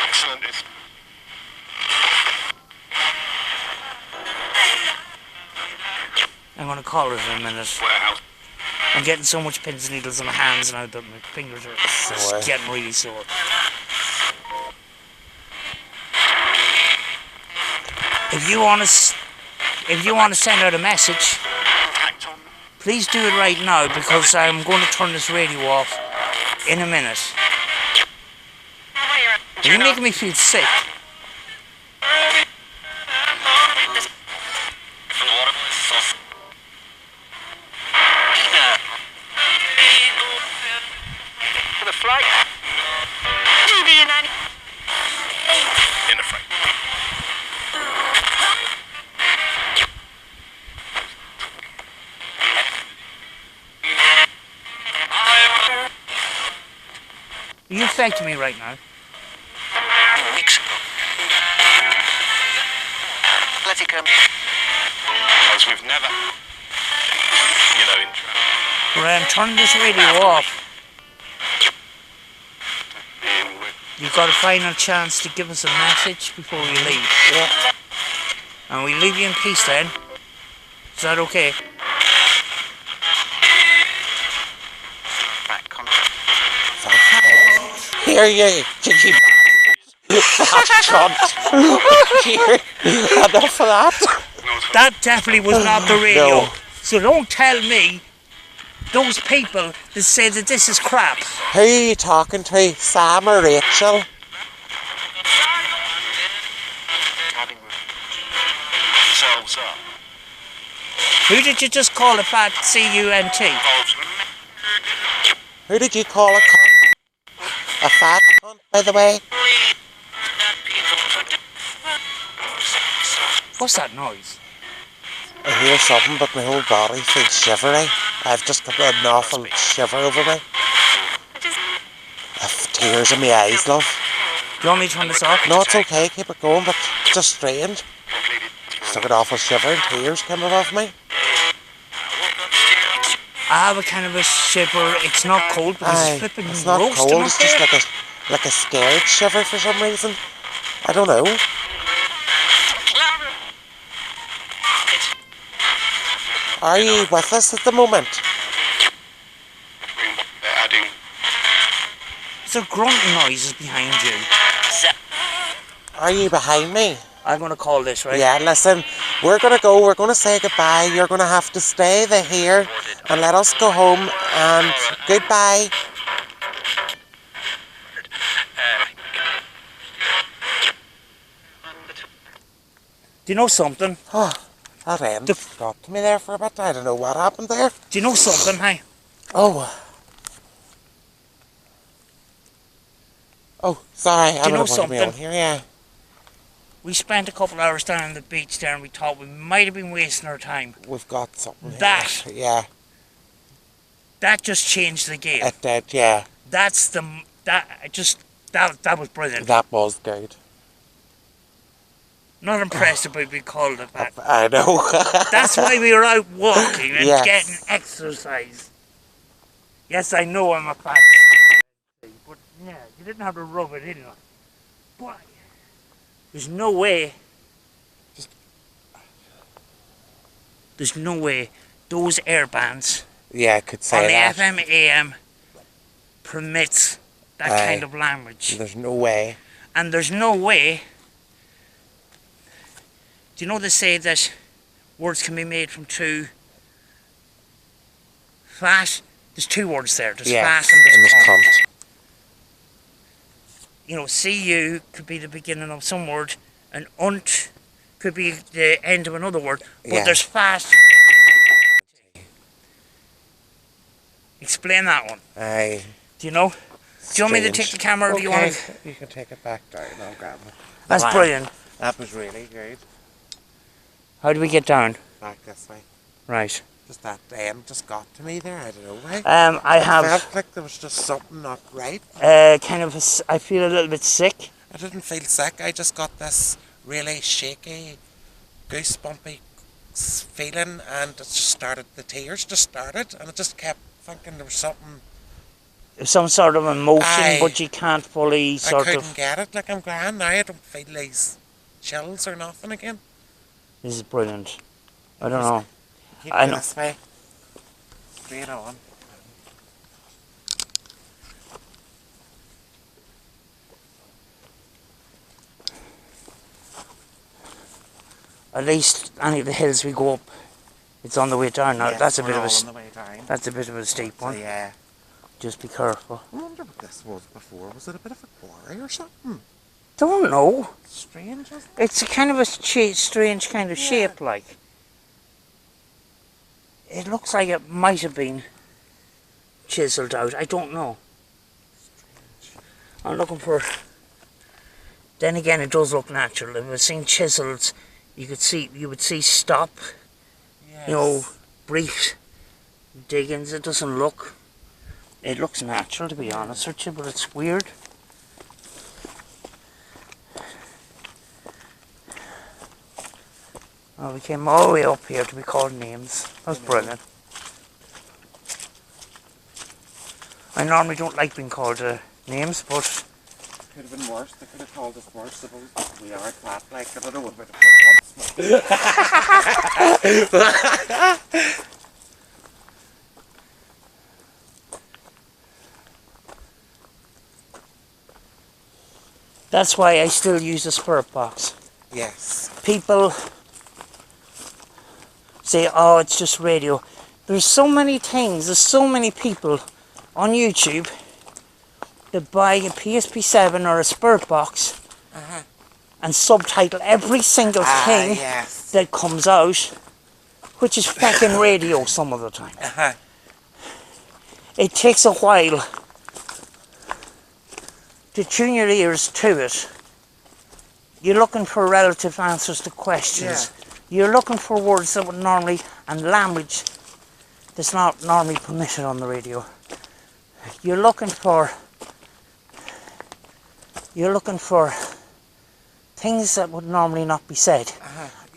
Excellent. I'm gonna call it in a minute. Warehouse. I'm getting so much pins and needles on my hands now that my fingers are Sore. getting really sore. If you want to send out a message, please do it right now because I'm going to turn this radio off in a minute. You're making me feel sick. For the flight. In the front. Are you affecting me right now? Weeks ago. Let it come. As we've never, in trouble. Right, I'm turning this radio off. You've got a final chance to give us a message before we leave. Yeah. And we leave you in peace then. Is that okay? Back on. Here you cheeky cunt. Here. Enough of that. That definitely was not the radio. No. So don't tell me those people that say that this is crap. Who are you talking to? Sam or Rachel? Selves up. Who did you just call a fat C-U-N-T? Who did you call a cunt? A fat cunt, by the way? What's that noise? I hear something, but my whole body feels shivery. I've just got an awful shiver over me. I've tears in my eyes, love. Do you want me to turn this off? No, it's okay, keep it going, but it's just strange. Just an awful shiver and tears came above me. I have a kind of a shiver. It's not cold because Aye, it's flipping it's not roasting cold, up it's just there. like a scared shiver for some reason. I don't know. Are you with us at the moment? Adding. Is there grunting noises behind you? Are you behind me? I'm going to call this, right? Yeah, listen, we're going to go, we're going to say goodbye. You're going to have to stay here and let us go home and goodbye. Do you know something? Oh, that end stopped me there for a bit. I don't know what happened there. Do you know something, hey? Oh. Oh, sorry, I'm you know going to put me on something? here, yeah. We spent a couple hours down on the beach there and we thought we might have been wasting our time. We've got something That. here. Yeah, That just changed the game. it did, yeah. That was brilliant. That was good. Not impressed about being called it that. I know. That's why we were out walking and Yes. getting exercise. Yes, I know I'm a fat but yeah, you didn't have to rub it in. But there's no way. There's no way those air bands Yeah, I could say on the that. FM AM permits that Aye. kind of language. There's no way. And there's no way. Do you know they say that words can be made from two fast? There's two words there. There's fast and there's cunt. You know, CU could be the beginning of some word, and unt could be the end of another word, but there's fast. Explain that one. Aye. Do you know? Do you want me to take the camera, or do you want to? You can take it back down. I'll grab it. That's brilliant. That was really good. How do we get down? Back this way. Right. Just that end just got to me there. I don't know why. I have. I felt like there was just something not right. Kind of. I feel a little bit sick. I didn't feel sick. I just got this really shaky, goosebumpy feeling, and it just started. The tears just started, and it just kept thinking there was something. Some sort of emotion, Aye. but you can't fully I couldn't get it. Like, I'm grand now. I don't feel these chills or nothing again. This is brilliant. I don't know. Keep I it know. this way. Straight on. At least any of the hills we go up, it's on the way down now. Yes, that's a we're bit of all a. on the way down. That's a bit of a steep one. So, yeah. Just be careful. I wonder what this was before. Was it a bit of a quarry or something? Don't know. Strange, isn't it? It's a kind of a strange kind of shape, like. It looks like it might have been chiseled out. I don't know. I'm looking for. Then again, it does look natural. If I was seeing chisels, you would see stop. Yes. You know, brief diggings. It doesn't look. It looks natural, to be honest with you, but it's weird. Oh, we came all the way up here to be called names. That was brilliant. I normally don't like being called names, but Could have been worse. They could have called us worse. Suppose we are fat, like, I don't know what we'd have done once. that's why I still use a spirit box. Yes. People say, oh, it's just radio. There's so many things, there's so many people on YouTube that buy a PSP7 or a spirit box and subtitle every single thing Yes. that comes out, which is fucking radio some of the time. It takes a while to tune your ears to it. You're looking for relative answers to questions. You're looking for words that would normally, and language that's not normally permitted on the radio. You're looking for things that would normally not be said.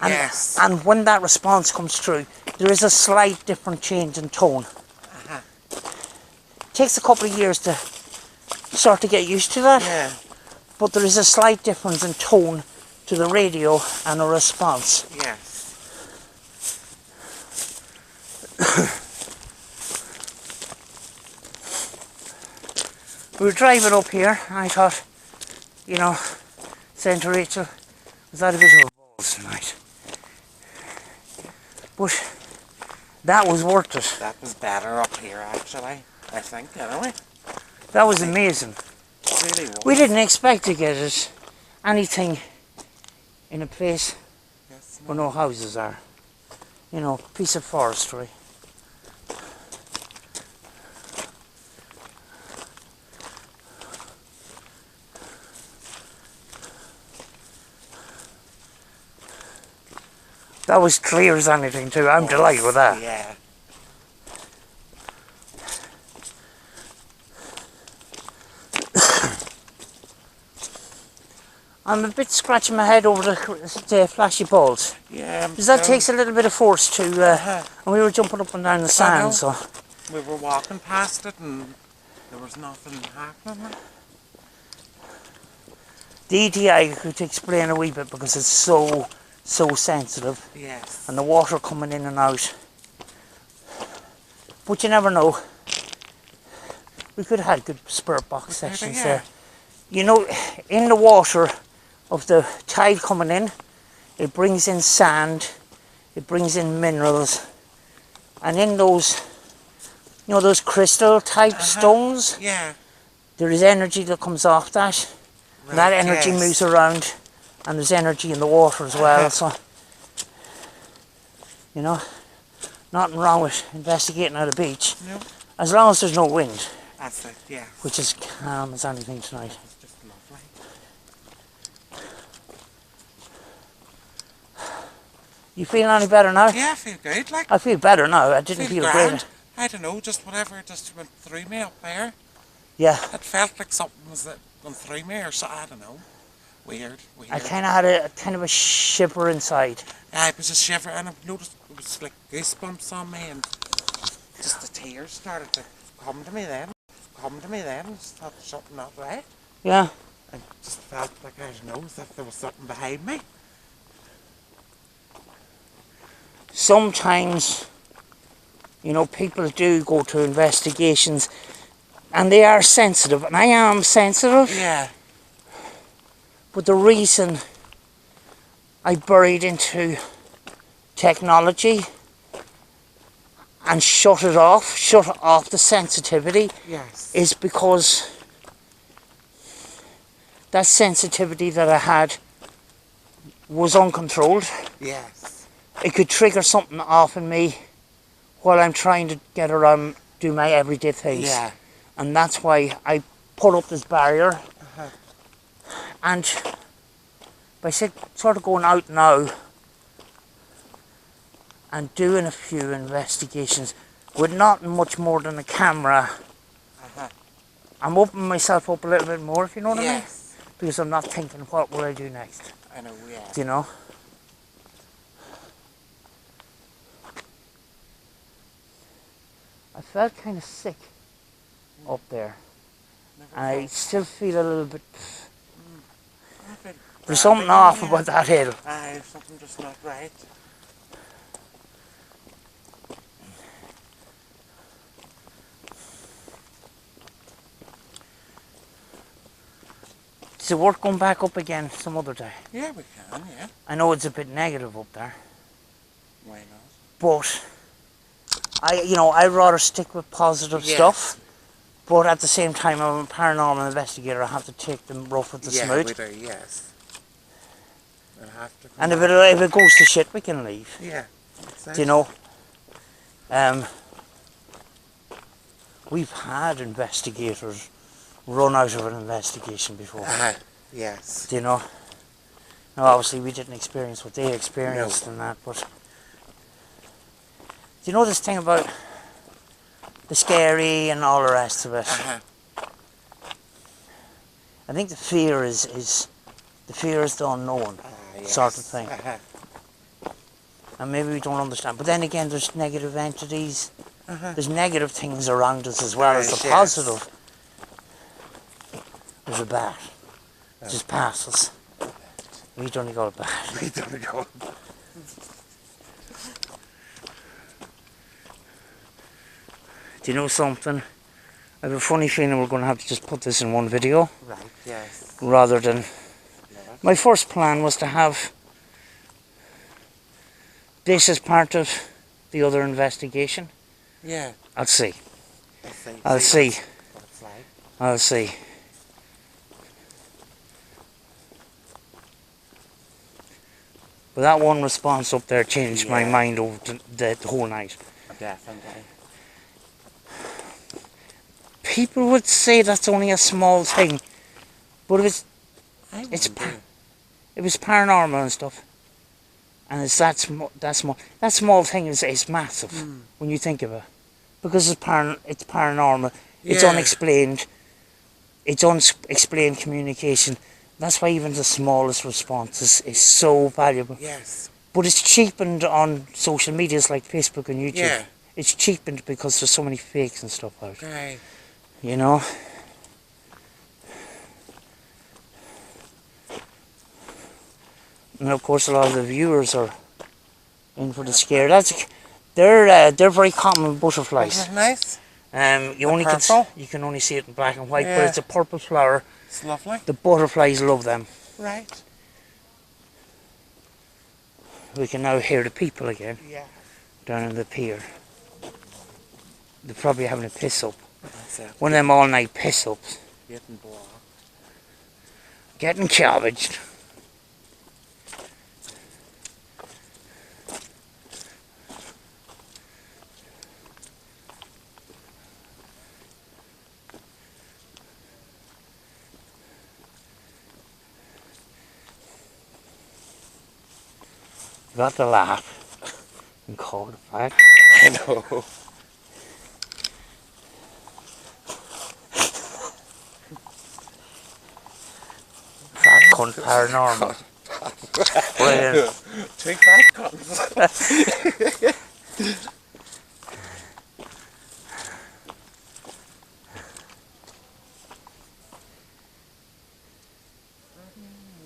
And, Yes. and when that response comes through, there is a slight different change in tone. It takes a couple of years to start to get used to that. Yeah. But there is a slight difference in tone to the radio and a response. Yes. We were driving up here and I thought, you know, saying to Rachel, was that a bit of a balls tonight? But that was worth it. That was better up here, actually. I think, anyway. That was amazing. It really was. We didn't expect to get it anything in a place Yes, where no houses are. You know, piece of forestry. That was clear as anything too. I'm delighted with that. Yeah. I'm a bit scratching my head over the flashy balls. Yeah. Because that takes a little bit of force to, and we were jumping up and down the know. sand, so. We were walking past it and there was nothing happening. The ETI could explain a wee bit because it's so sensitive. Yes. And the water coming in and out. But you never know. We could have had good spirit box sessions there. You know, in the water of the tide coming in, it brings in sand, it brings in minerals, and in those, you know, those crystal type stones, Yeah. there is energy that comes off that. Right, That energy yes. moves around, and there's energy in the water as well. So, you know, nothing wrong with investigating at a beach, No. as long as there's no wind, That's it, yeah. which is calm as anything tonight. It's just lovely. You feeling any better now? Yeah, I feel good. Like, I feel better now. I didn't feel grand. great. I don't know, just whatever just went through me up there. Yeah. It felt like something was going through me or so. I don't know. Weird. I kind of had a kind of a shiver inside. Yeah, it was a shiver, and I noticed it was like goosebumps on me, and just the tears started to come to me then. Just thought something not right. Yeah. I just felt like, I don't know, that there was something behind me. Sometimes, you know, people do go to investigations and they are sensitive, and I am sensitive. Yeah. But the reason I buried into technology and shut off the sensitivity, Yes. is because that sensitivity that I had was uncontrolled. Yes. It could trigger something off in me while I'm trying to get around, do my everyday things. Yeah. And that's why I put up this barrier. And by sort of going out now and doing a few investigations with not much more than a camera, I'm opening myself up a little bit more, if you know what I mean? Yes. Because I'm not thinking, what will I do next? I know, yeah. Do you know? I felt kind of sick up there. I still feel a little bit. There's something off about that hill. Aye, something just not right. Is it worth going back up again some other day? Yeah, we can, yeah. I know it's a bit negative up there, Why not? but I'd rather stick with positive Yes. stuff. But at the same time, I'm a paranormal investigator. I have to take them rough with the Yeah, smooth. we do, yes. We'll have to come And if back. it goes to shit, we can leave. Yeah. That's it. Do you know? We've had investigators run out of an investigation before. Yes. Do you know? Now, obviously, we didn't experience what they experienced in that, but do you know this thing about the scary and all the rest of it? I think the fear is the unknown sort of thing, and maybe we don't understand. But then again, there's negative entities. There's negative things around us as well as the Yes. positive. There's a bat. Just passes. We don't got a bat. We don't go. Do you know something? I have a funny feeling we're going to have to just put this in one video Right, yes. rather than... My first plan was to have this as part of the other investigation. Yeah. I'll see. I'll see. What it's like. I'll see. But that one response up there changed my mind over the whole night. Definitely. People would say that's only a small thing, but it was paranormal and stuff, and it's that small. That small thing is massive when you think of it, because it's paranormal. It's Yeah. unexplained. It's unexplained communication That's why even the smallest response is so valuable. Yes. But it's cheapened on social medias like Facebook and YouTube. Yeah. It's cheapened because there's so many fakes and stuff out. Okay. You know? And of course a lot of the viewers are in for the scare. They're very common butterflies. Isn't it nice? You can only see it in black and white, but Yeah. it's a purple flower. It's lovely. The butterflies love them. Right. We can now hear the people again Yeah. down in the pier. They're probably having a piss up. That's it. One of them all night piss ups. Getting blah. Getting cabbaged. Got to laugh and call it a fact. I know. Fat cunt paranormal. Brilliant. Two fat cunts.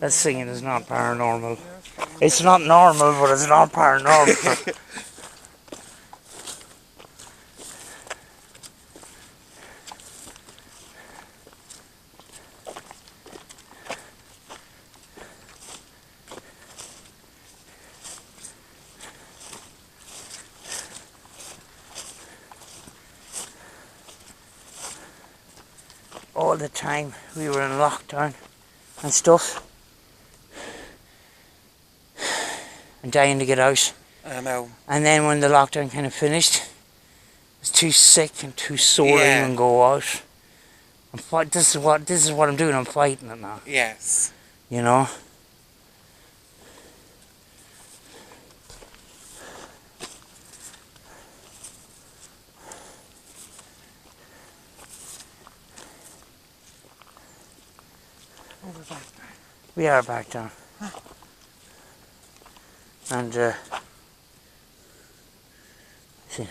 That singing is not paranormal. It's not normal, but it's not paranormal. All the time we were in lockdown and stuff. And dying to get out. I know. And then when the lockdown kind of finished, I was too sick and too sore to Yeah. even go out. This is what I'm doing. I'm fighting it now. Yes. You know. Oh, we're back. We are back down. And see.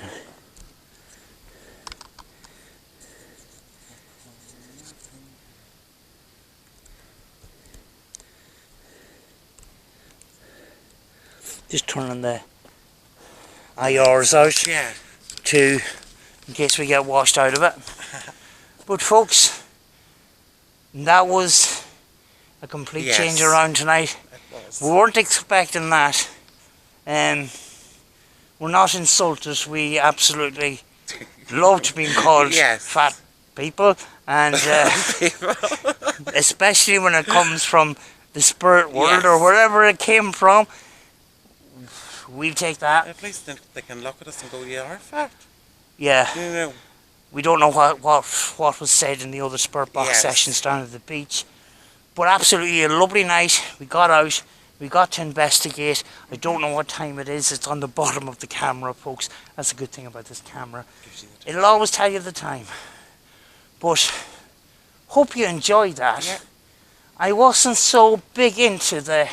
Just turning the IRs out Yeah. to in case we get washed out of it. But folks, that was a complete Yes. change around tonight. It was. We weren't expecting that. We're not insulted. We absolutely loved being called Yes. fat people, and especially when it comes from the spirit world or Yes. wherever it came from. We'll take that. At least they can look at us and go, "You are fat." Yeah. You know. We don't know what was said in the other Spirit Box Yes. sessions down at the beach. But absolutely a lovely night. We got out. We got to investigate. I don't know what time it is. It's on the bottom of the camera, folks. That's a good thing about this camera. Gives you the time. It'll always tell you the time. But hope you enjoyed that. Yeah. I wasn't so big into the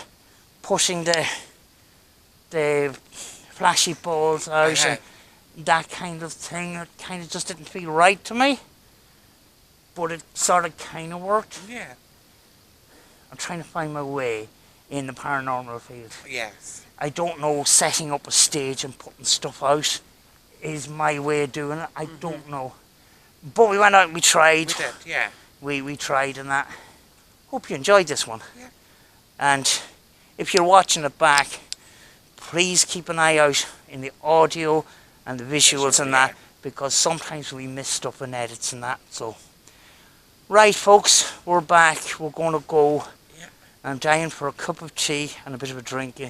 pushing the flashy balls out Uh-huh. and that kind of thing. It kind of just didn't feel right to me. But it sort of kind of worked. Yeah. I'm trying to find my way in the paranormal field. Yes. I don't know, setting up a stage and putting stuff out is my way of doing it. I don't know. But we went out and we tried. We did. Yeah. We tried and that. Hope you enjoyed this one. Yeah. And if you're watching it back, please keep an eye out in the audio and the visuals and that, because sometimes we miss stuff in edits and that. So, right, folks, we're back. We're going to go. Yeah. I'm dying for a cup of tea and a bit of a drink.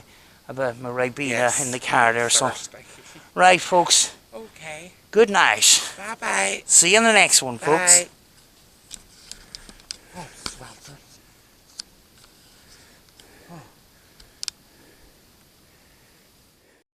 About my Ribena Yes. in the car there. So, Thirsty. right, folks. Okay. Good night. Bye bye. See you in the next one, folks. Bye. Oh, swelter.